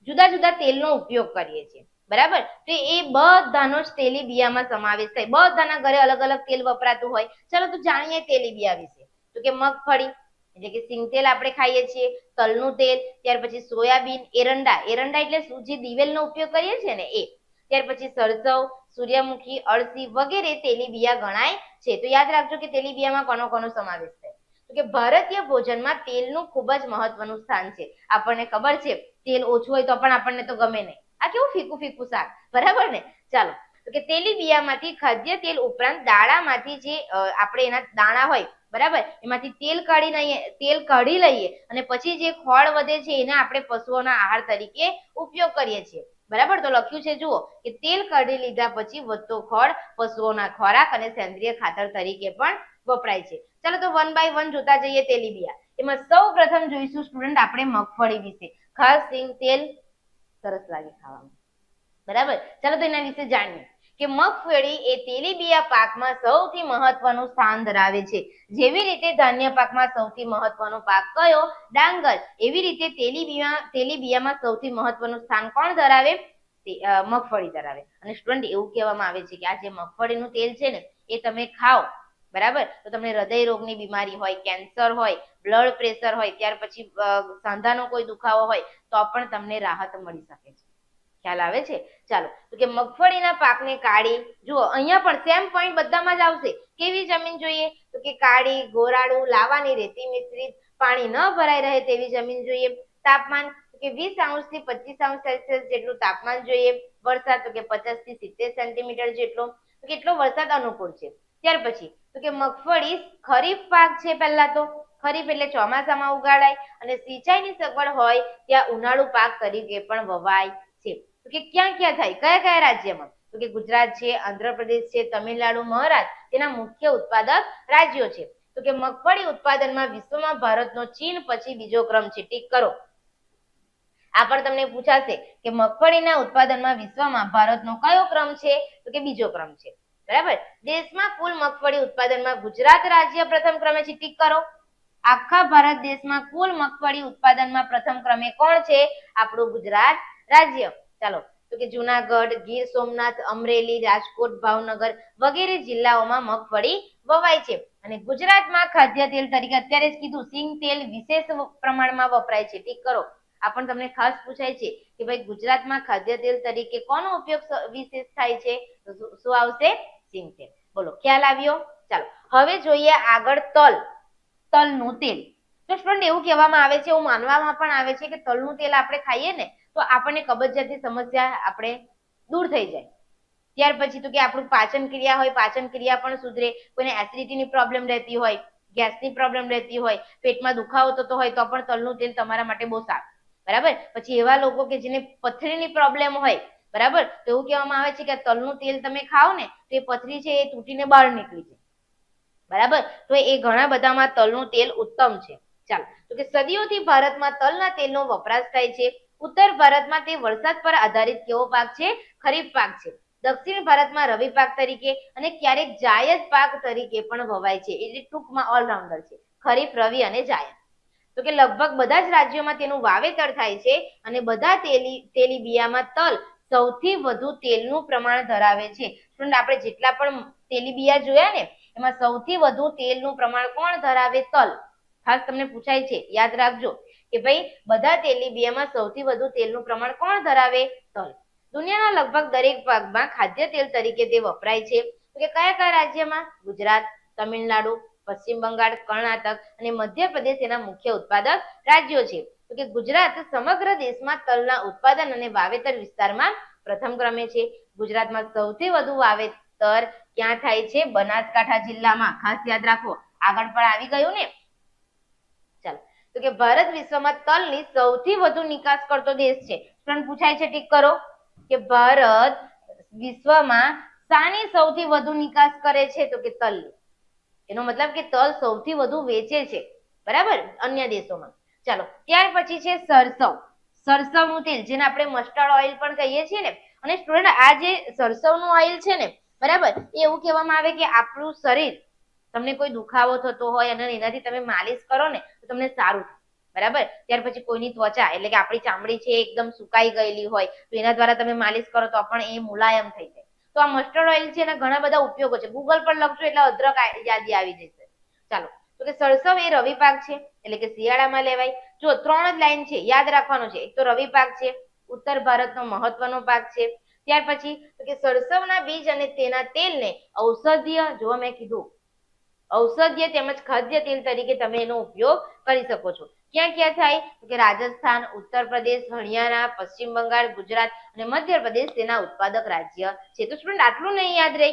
જુદા જુદા તેલનો ઉપયોગ કરીએ છીએ, બરાબર. તો એ બધાનો જ તેલીબિયામાં સમાવેશ થાય. બધાના ઘરે અલગ અલગ તેલ વપરાતું હોય. ચલો તો જાણીએ તેલીબિયા વિશે. તો કે મગફળી એટલે કે સિંગ તેલ આપણે ખાઈએ છીએ, તલનું તેલ, ત્યાર પછી સોયાબીન, એરંડા, એરંડા એટલે સૂજી દિવેલનો ઉપયોગ કરીએ છીએ ને એ, ત્યાર પછી સરસવ, સૂર્યમુખી, અળસી વગેરે તેલીબિયા ગણાય છે. તો યાદ રાખજો કે તેલીબિયામાં કોનો કોનો સમાવેશ થાય. તો કે ભારતીય ભોજનમાં તેલનું ખૂબ જ મહત્વનું સ્થાન છે. આપણને ખબર છે તેલ ઓછું હોય તો પણ આપણને તો ગમે નહીં. આ કેવું ફીકું ફીકું શાક, બરાબર ને. ચાલો, તો કે તેલીબિયામાંથી ખાદ્ય તેલ ઉપરાંત દાણામાંથી જે આપણે એના દાણા હોય, બરાબર, એમાંથી તેલ કાઢી લઈએ અને પછી જે ખોળ વધે છે એને આપણે પશુઓના આહાર તરીકે ઉપયોગ કરીએ છીએ, બરાબર. તો લખ્યું છે જુઓ કે તેલ કાઢી લીધા પછી વધતો ખોળ પશુઓના ખોરાક અને સેન્દ્રિય ખાતર તરીકે પણ વપરાય છે. ચાલો તો વન બાય વન જોતા જઈએ તેલીબિયા. એમાં સૌ પ્રથમ જોઈશું સ્ટુડન્ટ આપણે મગફળી વિશે. ખાસ સિંગ તેલ સરસ લાગે ખાવામાં, બરાબર. ચાલો તો એના વિશે જાણીએ કે મગફળી એ તેલીબિયા પાકમાં સૌથી મહત્વનું સ્થાન ધરાવે છે. જેવી રીતે ધાન્ય પાકમાં સૌથી મહત્વનો પાક કયો? ડાંગર. એવી રીતે તેલીબિયામાં સૌથી મહત્વનું સ્થાન કોણ ધરાવે? મગફળી ધરાવે. અને સ્ટુડન્ટ એવું કહેવામાં આવે છે કે આ જે મગફળીનું તેલ છે ને એ તમે ખાઓ, બરાબર, તો તમને હૃદય રોગની બીમારી હોય, કેન્સર હોય, બ્લડ પ્રેશર હોય, ત્યાર પછી સાંધાનો કોઈ દુખાવો હોય તો પણ તમને રાહત મળી શકે છે. ખ્યાલ આવે છે? ચાલો, તો કે મગફળીના પાકને કાળી, જુઓ અહીંયા પણ સેમ પોઈન્ટ બધામાં જ આવશે. કેવી જમીન જોઈએ? તો કે કાળી, ગોરાળું, લાવાની રેતી મિશ્રિત, પાણી ન ભરાઈ રહે તેવી જમીન જોઈએ. તાપમાન કે 20 થી 25 સેલ્સિયસ જેટલું તાપમાન જોઈએ. વરસાદ તો કે 50 થી 70 સેન્ટીમીટર જેટલો. તો કેટલો વરસાદ અનુકૂળ છે. ત્યાર પછી તો કે મગફળી ખરીફ પાક છે. પહેલા તો ખરીફ એટલે ચોમાસામાં ઉગાડાય અને સિંચાઈની સગવડ હોય ત્યાં ઉનાળુ પાક તરીકે પણ વવાય છે. તો કે ક્યાં ક્યાં થાય? કયા કયા રાજ્યમાં? તો કે ગુજરાત છે, આંધ્રપ્રદેશ છે, તમિલનાડુ, મહારાષ્ટ્ર તેના મુખ્ય ઉત્પાદક રાજ્યો છે. તો કે મગફળી ઉત્પાદનમાં વિશ્વમાં ભારતનો ચીન પછી બીજો ક્રમ છે. ટીક કરો. આ પણ તમને પૂછાશે કે મગફળીના ઉત્પાદનમાં વિશ્વમાં ભારતનો કયો ક્રમ છે? તો કે બીજો ક્રમ છે, બરાબર. દેશમાં કુલ મગફળી ઉત્પાદનમાં ગુજરાત રાજ્ય પ્રથમ ક્રમે છે. ટીક કરો. આખા ભારત દેશમાં કુલ મગફળી ઉત્પાદનમાં પ્રથમ ક્રમે કોણ છે? આપણું ગુજરાત રાજ્ય. ચાલો, તો કે જુનાગઢ, ગીર સોમનાથ, અમરેલી, રાજકોટ, ભાવનગર વગેરે જિલ્લાઓમાં મગફળી વવાય છે. અને ગુજરાતમાં ખાદ્ય તેલ તરીકે અત્યારે જ કીધું સિંગ તેલ વિશેષ પ્રમાણમાં વપરાય છે. ઠીક કરો. આ પણ તમને ખાસ પૂછાય છે કે ભાઈ ગુજરાતમાં ખાદ્ય તેલ તરીકે કોનો ઉપયોગ વિશેષ થાય છે? તો શું આવશે? સિંગ તેલ. બોલો, ખ્યાલ આવ્યો? ચાલો, હવે જોઈએ આગળ તલનું તેલ. તો સ્ટુડન્ટ એવું કહેવામાં આવે છે, એવું માનવામાં પણ આવે છે કે તલનું તેલ આપણે ખાઈએ ને તો આપણને કબજિયાતની સમસ્યા આપણે દૂર થઈ જાય. ત્યાર પછી તો કે આપણું પાચન ક્રિયા હોય, પાચન ક્રિયા પણ સુધરે. કોઈને એસિડિટીની પ્રોબ્લેમ રહેતી હોય, ગેસની પ્રોબ્લેમ રહેતી હોય, પેટમાં દુખાવો થતો હોય તો પણ તલનું તેલ તમારા માટે બહુ સારું, બરાબર. પછી એવા લોકો કે જેને પથરીની પ્રોબ્લેમ હોય, બરાબર, તો એવું કહેવામાં આવે છે કે તલનું તેલ તમે ખાઓ ને તો એ પથરી છે એ તૂટીને બહાર નીકળી જાય, બરાબર. તો એ ઘણા બધામાં તલનું તેલ ઉત્તમ છે. ચાલો, તો કે સદીઓથી ભારતમાં તલના તેલનો વપરાશ થાય છે. ઉત્તર ભારતમાં તે વરસાદ પર આધારિત કેવો પાક છે? ખરીફ પાક છે. દક્ષિણ ભારતમાં રવિ પાક તરીકે અને ક્યારેક જાયદ પાક તરીકે પણ વવાય છે. એટલે ટૂંકમાં ઓલરાઉન્ડર છે, ખરીફ, રવિ અને જાયદ. તો કે લગભગ બધા જ રાજ્યોમાં તેનું વાવેતર થાય છે અને બધા તેલીબિયામાં તલ સૌથી વધુ તેલનું પ્રમાણ ધરાવે છે. આપણે જેટલા પણ તેલીબિયા જોયા ને એમાં સૌથી વધુ તેલનું પ્રમાણ કોણ ધરાવે? તલ. ખાસ તમને પૂછાય છે, યાદ રાખજો કે ભાઈ બધા તેલીબિયામાં સૌથી વધુ તેલનું પ્રમાણ કોણ ધરાવે? તલ. દુનિયાના લગભગ દરેક ભાગમાં ખાદ્ય તેલ તરીકે તે વપરાય છે. તો કે કયા કયા રાજ્યમાં? ગુજરાત, તમિલનાડુ, પશ્ચિમ બંગાળ, કર્ણાટક અને મધ્યપ્રદેશ એના મુખ્ય ઉત્પાદક રાજ્યો છે. તો કે ગુજરાત સમગ્ર દેશમાં તલના ઉત્પાદન અને વાવેતર વિસ્તારમાં પ્રથમ ક્રમે છે. ગુજરાતમાં સૌથી વધુ વાવેતર ક્યાં થાય છે? બનાસકાંઠા જિલ્લામાં. ખાસ યાદ રાખો, આગળ પણ આવી ગયું ને. ચાલો, તો કે ભારત વિશ્વમાં તલની સૌથી વધુ નિકાસ કરતો દેશ છે. પણ પૂછાય છે, ટીક કરો કે ભારત વિશ્વમાં શાની સૌથી વધુ નિકાસ કરે છે? તો કે તલની. એનો મતલબ કે તલ સૌથી વધુ વેચે છે, બરાબર, અન્ય દેશોમાં. ચાલો, ત્યાર પછી છે સરસવ. સરસવનું તેલ, જેને આપણે મસ્ટર્ડ ઓઇલ પણ કહીએ છીએ ને. અને સ્ટુડન્ટ, આ જે સરસવનું ઓઇલ છે ને, બરાબર, એ એવું કહેવામાં આવે કે આપણું શરીર, તમને કોઈ દુખાવો થતો હોય અને એનાથી તમે માલિશ કરો ને તો તમને સારું થાય, બરાબર. ત્યાર પછી કોઈની ત્વચા એટલે કે આપણી ચામડી છે એકદમ સુકાઈ ગયેલી હોય તો એના દ્વારા તમે માલિશ કરો તો પણ એ મુલાયમ થઈ જાય. તો આ મસ્ટર્ડ ઓઇલ છે એના ઘણા બધા ઉપયોગો છે. ગૂગલ પર લખજો એટલે અદરક યાદી આવી જશે. ચાલો, તો કે સરસવ એ રવિ પાક છે, એટલે કે શિયાળામાં લેવાય. જો 3 જ લાઈન છે, યાદ રાખવાનું છે. એક તો રવિ પાક છે, ઉત્તર ભારતનો મહત્વનો પાક છે. ત્યાર પછી તો કે સરસવના બીજ અને તેના તેલને ઔષધીય, જો મેં કીધું ઔષધીય તેમજ ખાદ્ય તેલ તરીકે તમે એનો ઉપયોગ કરી શકો છો. ક્યાં ક્યાં થાય? કે રાજસ્થાન, ઉત્તર પ્રદેશ, હરિયાણા, પશ્ચિમ બંગાળ, ગુજરાત અને મધ્યપ્રદેશ તેના ઉત્પાદક રાજ્ય છે. તો સ્ટુડન્ટ, આટલું નહીં યાદ રહે.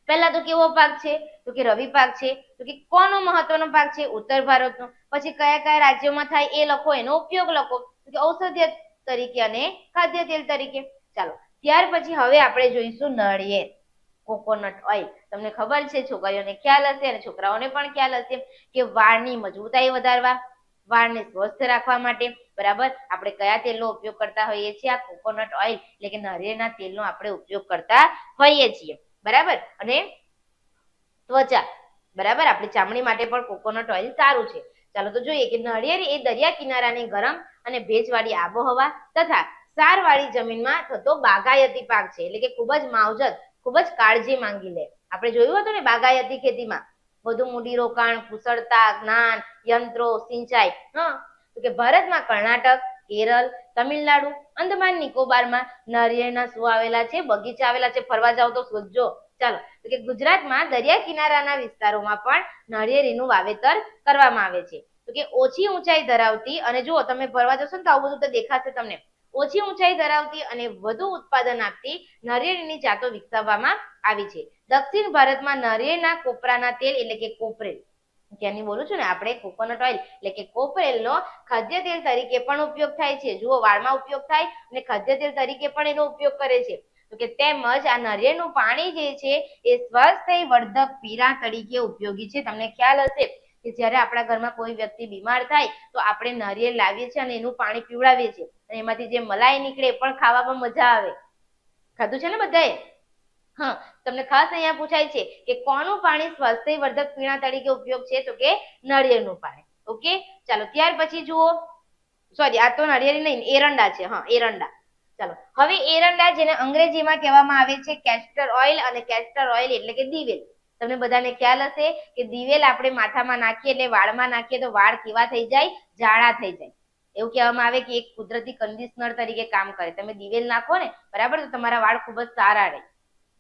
પહેલા તો કેવો પાક છે? તો કે રવિ પાક છે. તો કે કોનો મહત્વનો પાક છે? ઉત્તર ભારતનો. પછી કયા કયા રાજ્યોમાં થાય એ લખો, એનો ઉપયોગ લખો. તો કે ઔષધીય તરીકે અને ખાદ્ય તેલ તરીકે. ચાલો, ત્યાર પછી હવે આપણે જોઈશું નાળિયેર, કોકોનટ ઓઇલ. તમને ખબર છે, છોકરીઓને ખ્યાલ હશે અને છોકરાઓને પણ ખ્યાલ હશે કે વાળની મજબૂતાઈ વધારવા, વાળને સ્વસ્થ રાખવા માટે, બરાબર, આપણે કયા તેલનો ઉપયોગ કરતા હોઈએ છીએ? આ કોકોનટ ઓઇલ એટલે કે નારિયેળના તેલનો આપણે ઉપયોગ કરતા હોઈએ છીએ, બરાબર. અને ત્વચા, બરાબર, આપણી ચામડી માટે પણ કોકોનટ ઓઇલ સારું છે. ચાલો, તો જોઈએ કે નાળિયેર એ દરિયા કિનારાની ગરમ અને ભેજવાળી આબોહવા તથા ક્ષારવાળી જમીનમાં થતો બાગાયતી પાક છે. એટલે કે ખૂબ જ માવજત, ખૂબ જ કાળજી માંગી લે. આપણે જોયું હતું ને બાગાયતી ખેતીમાં વધુ મૂડીરોકાણ, કુશળતા, જ્ઞાન, યંત્રો, સિંચાઈ. તો કે ભારતમાં કર્ણાટક, કેરળ, તમિલનાડુ, અંદમાન નિકોબારમાં નારિયેળના શું આવેલા છે? બગીચા આવેલા છે. ફરવા જાવ તો શોધજો. ચાલો, તો કે ગુજરાતમાં દરિયા કિનારાના વિસ્તારોમાં પણ નારિયેળીનું વાવેતર કરવામાં આવે છે. તો કે ઓછી ઊંચાઈ ધરાવતી, અને જુઓ તમે ફરવા જશો ને તો આવું બધું તો દેખાશે તમને. ઓછી ઊંચાઈ ધરાવતી અને વધુ ઉત્પાદન આપતી નારિયેળીની જાતો વિકસાવવામાં આવી છે. દક્ષિણ ભારતમાં નારિયેળના કોપરાના તેલ એટલે કે કોપરેલ, ત્યાંની બોલું છું ને આપણે, કોકોનટ ઓઇલ એટલે કે કોપરેલનો ખાદ્ય તેલ તરીકે પણ ઉપયોગ થાય છે. જુઓ, વાળમાં ઉપયોગ થાય અને ખાદ્ય તેલ તરીકે પણ એનો ઉપયોગ કરે છે. તો કે તેમજ આ નારિયેળનું પાણી જે છે એ સ્વાસ્થ્ય વર્ધક પીણા તરીકે ઉપયોગી છે. તમને ખ્યાલ હશે કે જ્યારે આપણા ઘરમાં કોઈ વ્યક્તિ બીમાર થાય તો આપણે નારિયેળ લાવીએ છીએ અને એનું પાણી પીવડાવીએ છીએ અને એમાંથી જે મલાઈ નીકળે એ પણ ખાવામાં મજા આવે. ખાધું છે ને બધાએ? હા, તમને ખાસ અહીંયા પૂછાય છે કે કોનું પાણી સ્વાસ્થ્યવર્ધક પીણા તરીકે ઉપયોગ છે? તો કે નાળિયેરનું પાણી. ઓકે, ચાલો, ત્યાર પછી જુઓ, સોરી, આ તો નાળિયેરી નહીં, એરંડા છે. હા, એરંડા. ચાલો, હવે એરંડા, જેને અંગ્રેજીમાં કહેવામાં આવે છે કેસ્ટર ઓઇલ, અને કેસ્ટર ઓઇલ એટલે કે દિવેલ. તમને બધાને ખ્યાલ હશે કે દિવેલ આપણે માથામાં નાખીએ એટલે વાળમાં નાખીએ તો વાળ કેવા થઈ જાય? જાડા થઈ જાય. એવું કહેવામાં આવે કે એક કુદરતી કન્ડિશનર તરીકે કામ કરે. તમે દિવેલ નાખો ને, બરાબર, તો તમારા વાળ ખૂબ જ સારા રહે,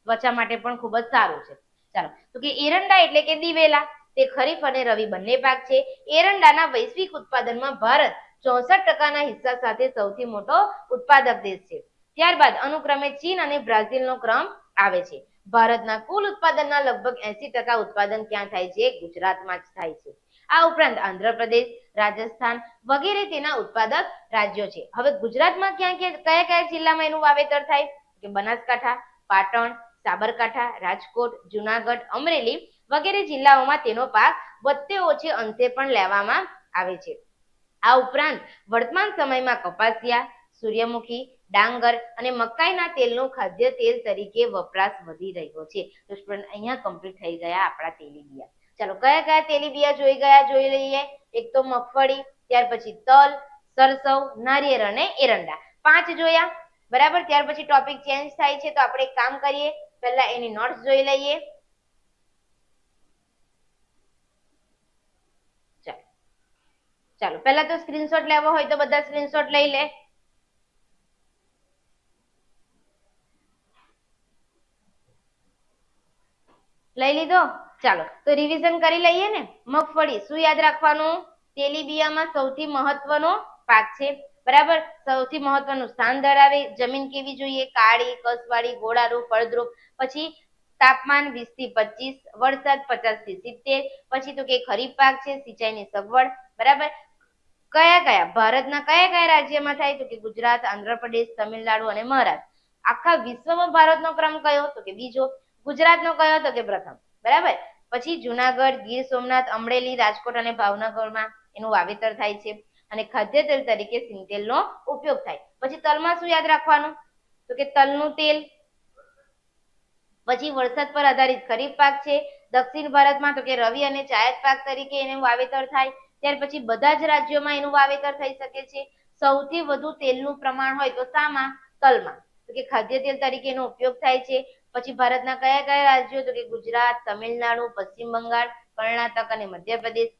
ત્વચા માટે પણ ખૂબ જ સારું છે. ચાલો, તો કે એરંડા એટલે કે દિવેલા, તે ખરીફ અને રવિ બંને પાક છે. એરંડાના વૈશ્વિક ઉત્પાદનમાં ભારત 64% હિસ્સા સાથે સૌથી મોટો ઉત્પાદક દેશ છે. ત્યારબાદ અનુક્રમે ચીન અને બ્રાઝિલનો ક્રમ આવે છે. ભારતના કુલ ઉત્પાદનના લગભગ 80% ઉત્પાદન ક્યાં થાય છે? ગુજરાતમાં જ થાય છે. આ ઉપરાંત આંધ્રપ્રદેશ, રાજસ્થાન વગેરે તેના ઉત્પાદક રાજ્યો છે. હવે ગુજરાતમાં ક્યાં કયા કયા જિલ્લામાં એનું વાવેતર થાય? કે બનાસકાંઠા, પાટણ, સાબરકાંઠા, રાજકોટ, જુનાગઢ, અમરેલી વગેરે જિલ્લાઓમાં તેનો પાક વધતે ઓછે અંશે પણ લેવામાં આવે છે. આ ઉપરાંત વર્તમાન સમયમાં કપાસિયા, સૂર્યમુખી, ડાંગર અને મકાઈના તેલનું ખાદ્ય તેલ તરીકે વપરાશ વધી રહ્યો છે. તો સ્ટુડન્ટ, અહીંયા કમ્પ્લીટ થઈ ગયા આપણા તેલીબિયા. ચાલો, કયા કયા તેલીબિયા જોઈ ગયા? જોઈ લઈએ. એક તો મગફળી, ત્યાર પછી તલ, સરસવ, નારિયેળ અને એરંડા. 5 જોયા, બરાબર. ત્યાર પછી ટોપિક ચેન્જ થાય છે તો આપણે એક કામ કરીએ, પહેલા એની નોટ્સ જોઈ લઈએ. ચાલો, ચાલો પહેલા તો સ્ક્રીનશોટ લેવો હોય તો બધા સ્ક્રીનશોટ લઈ લે. લઈ લીધો? ચાલો તો રિવિઝન કરી લઈએ ને. મગફળી શું યાદ રાખવાનું? તેલીબિયામાં સૌથી મહત્વનો પાક છે, બરાબર. સૌથી મહત્વનું સ્થાન ધરાવે. જમીન કેવી જોઈએ? કાળી, કસવાળી, ગોળારૂ, ફળદ્રુપ. પછી તાપમાન 20 થી 25, વરસાદ 50 થી 70. પછી તો કે ખરીફ પાક છે, સિંચાઈની સગવડ, બરાબર. કયા ભારતના કયા રાજ્યમાં થાય? તો કે ગુજરાત, આંધ્રપ્રદેશ, તમિલનાડુ અને મહારાષ્ટ્ર. આખા વિશ્વમાં ભારતનો ક્રમ કયો? તો કે બીજો. ગુજરાતનો કયો? તો કે પ્રથમ, બરાબર. પછી જુનાગઢ, ગીર સોમનાથ, અમરેલી, રાજકોટ અને ભાવનગરમાં એનું વાવેતર થાય છે. અને ખાદ્ય તેલ તરીકે સિંગતેલનો ઉપયોગ થાય. પછી તલમાં શું યાદ રાખવાનું? તો કે તલનું તેલ. પછી વરસાદ પર આધારિત ખરીફ પાક છે. દક્ષિણ ભારતમાં તો કે રવિ અને જાયદ પાક તરીકે એનું વાવેતર થાય. ત્યાર પછી બધા જ રાજ્યોમાં એનું વાવેતર થઈ શકે છે. સૌથી વધુ તેલનું પ્રમાણ હોય તો શામાં? તલમાં. તો કે ખાદ્ય તેલ તરીકે એનો ઉપયોગ થાય છે. પછી ભારતના કયા રાજ્યો? તો કે ગુજરાત, તમિલનાડુ, પશ્ચિમ બંગાળ, કર્ણાટક અને મધ્યપ્રદેશ.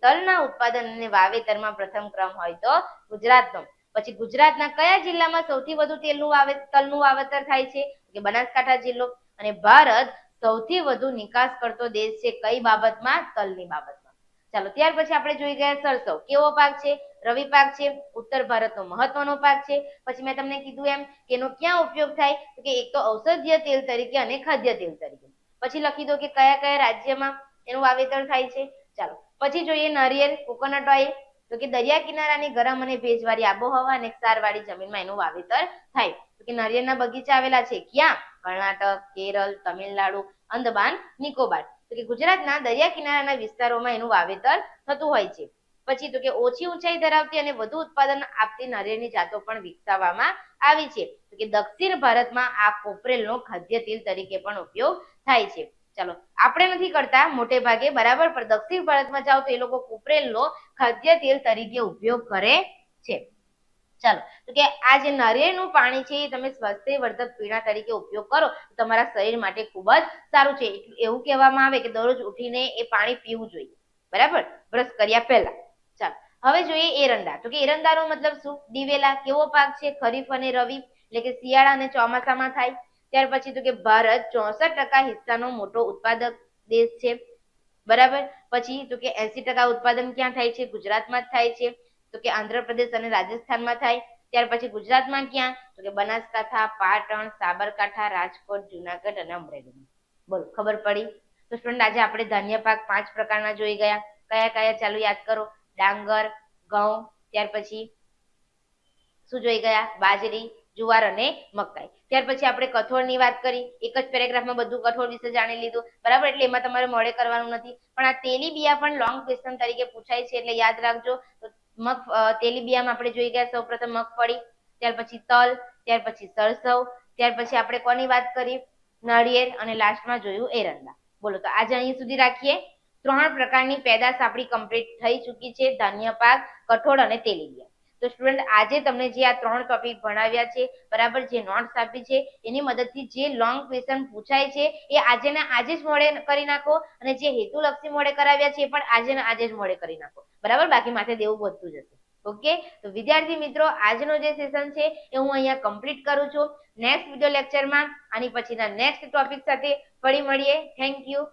તલના ઉત્પાદન અને વાવેતરમાં પ્રથમ ક્રમ હોય તો ગુજરાતનો. પછી ગુજરાતના કયા જિલ્લામાં સૌથી વધુ તલનું વાવેતર થાય છે? કે બનાસકાંઠા જિલ્લો. અને ભારત સૌથી વધુ નિકાસ કરતો દેશ છે કઈ બાબતમાં? તલની બાબતમાં. ચાલો ત્યાર પછી આપણે જોઈ ગયા સરસવ. કેવો પાક છે? રવિ પાક છે, ઉત્તર ભારતનો મહત્વનો પાક છે. પછી મેં તમને કીધું એમ કે એનો ક્યાં ઉપયોગ થાય? તો કે એક તો ઔષધીય તેલ તરીકે અને ખાદ્ય તેલ તરીકે. પછી લખી દો કે કયા રાજ્યમાં એનું વાવેતર થાય છે. ચાલો પછી જોઈએ નારિયેળ, કોકોનટ ઓઇલ. તો કે દરિયા કિનારાની ગરમ અને ભેજવાળી આબોહવા અને ક્ષારવાળી જમીનમાં એનું વાવેતર થાય. તો કે નારિયેળના બગીચા આવેલા છે ક્યાં? કર્ણાટક, કેરળ, તમિલનાડુ, અંદમાન, નિકોબાર. તો કે ગુજરાતના દરિયા કિનારાના વિસ્તારોમાં એનું વાવેતર થતું હોય છે. પછી તો કે ઓછી ઊંચાઈ ધરાવતી અને વધુ ઉત્પાદન આપતી નારિયેળની જાતો પણ વિકસાવવામાં આવી છે. તો કે દક્ષિણ ભારતમાં આ કોપરેલનો ખાદ્ય તેલ તરીકે પણ ઉપયોગ થાય છે. ચાલો આપણે નથી કરતા મોટે ભાગે, બરાબર, પણ દક્ષિણ ભારતમાં જાઓ તો એ લોકો કોપરેલનો ખાદ્ય તેલ તરીકે ઉપયોગ કરે છે. ચાલો તો કે આ જે નારિયેળનું પાણી છે એ તમે સ્વાસ્થ્યવર્ધક પીણા તરીકે ઉપયોગ કરો તો તમારા શરીર માટે ખૂબ જ સારું છે. એવું કહેવામાં આવે કે દરરોજ ઉઠીને એ પાણી પીવું જોઈએ, બરાબર, બ્રશ કર્યા પહેલા. ચાલો હવે જોઈએ એરંડા. તો કે એરંડાનો મતલબ શું? દિવેલા. કેવો પાક છે? ખરીફ અને રવિ એટલે કે શિયાળા અને ચોમાસામાં થાય. ત્યાર પછી તો કે ભારત 64% હિસ્સાનો મોટો ઉત્પાદક દેશ છે, બરાબર. પછી તો કે 80% ઉત્પાદન ક્યાં થાય છે? ગુજરાતમાં જ થાય છે. તો કે આંધ્રપ્રદેશ અને રાજસ્થાનમાં થાય. ત્યાર પછી ગુજરાતમાં ક્યાં? તો કે બનાસકાંઠા, પાટણ, સાબરકાંઠા, રાજકોટ, જુનાગઢ અને અમરેલી. બોલો ખબર પડી? તો સ્ટુડન્ટ આજે આપણે ધાન્ય પાક 5 પ્રકારના જોઈ ગયા. કયા? ચાલુ યાદ કરો. ડાંગર, ઘઉં, ત્યાર પછી શું જોઈ ગયા? બાજરી, જુવાર અને મકાઈ. ત્યાર પછી આપણે કઠોળની વાત કરી. એક જ પેરેગ્રાફમાં બધું કઠોળ વિશે જાણી લીધું, બરાબર. એટલે એમાં તમારે મોડે કરવાનું નથી. પણ આ તેલીબિયા પણ લોંગ ક્વેશ્ચન તરીકે પૂછાય છે એટલે યાદ રાખજો. તેલીબિયામાં આપણે જોઈ ગયા સૌપ્રથમ મગફળી, ત્યાર પછી તલ, ત્યાર પછી સરસવ, ત્યાર પછી આપણે કોની વાત કરી? નાળિયેર, અને લાસ્ટમાં જોયું એરંડા. બોલો તો આજે અહીં સુધી રાખીએ. 3 પ્રકારની પેદાશ આપણી કમ્પ્લીટ થઈ ચૂકી છે: ધાન્ય પાક, કઠોળ અને તેલીબિયા. તો સ્ટુડન્ટ આજે તમને જે આ 3 ટોપિક ભણાવ્યા છે, બરાબર, જે નોટ્સ આપી છે એની મદદથી જે લોંગ ક્વેશ્ચન પૂછાય છે એ આજે ને આજે જ મોડે કરી નાખો, અને જે હેતુલક્ષી મોડે કરાવ્યા છે એ પણ આજે ને આજે જ મોડે કરી નાખો, બરાબર. બાકી માથે દેવું વધતું જશે. ઓકે, તો વિદ્યાર્થી મિત્રો આજનો જે સેશન છે એ હું અહીંયા કમ્પ્લીટ કરું છું. નેક્સ્ટ વિડિયો લેક્ચરમાં આની પછીના નેક્સ્ટ ટોપિક સાથે ફરી મળીએ. Thank you.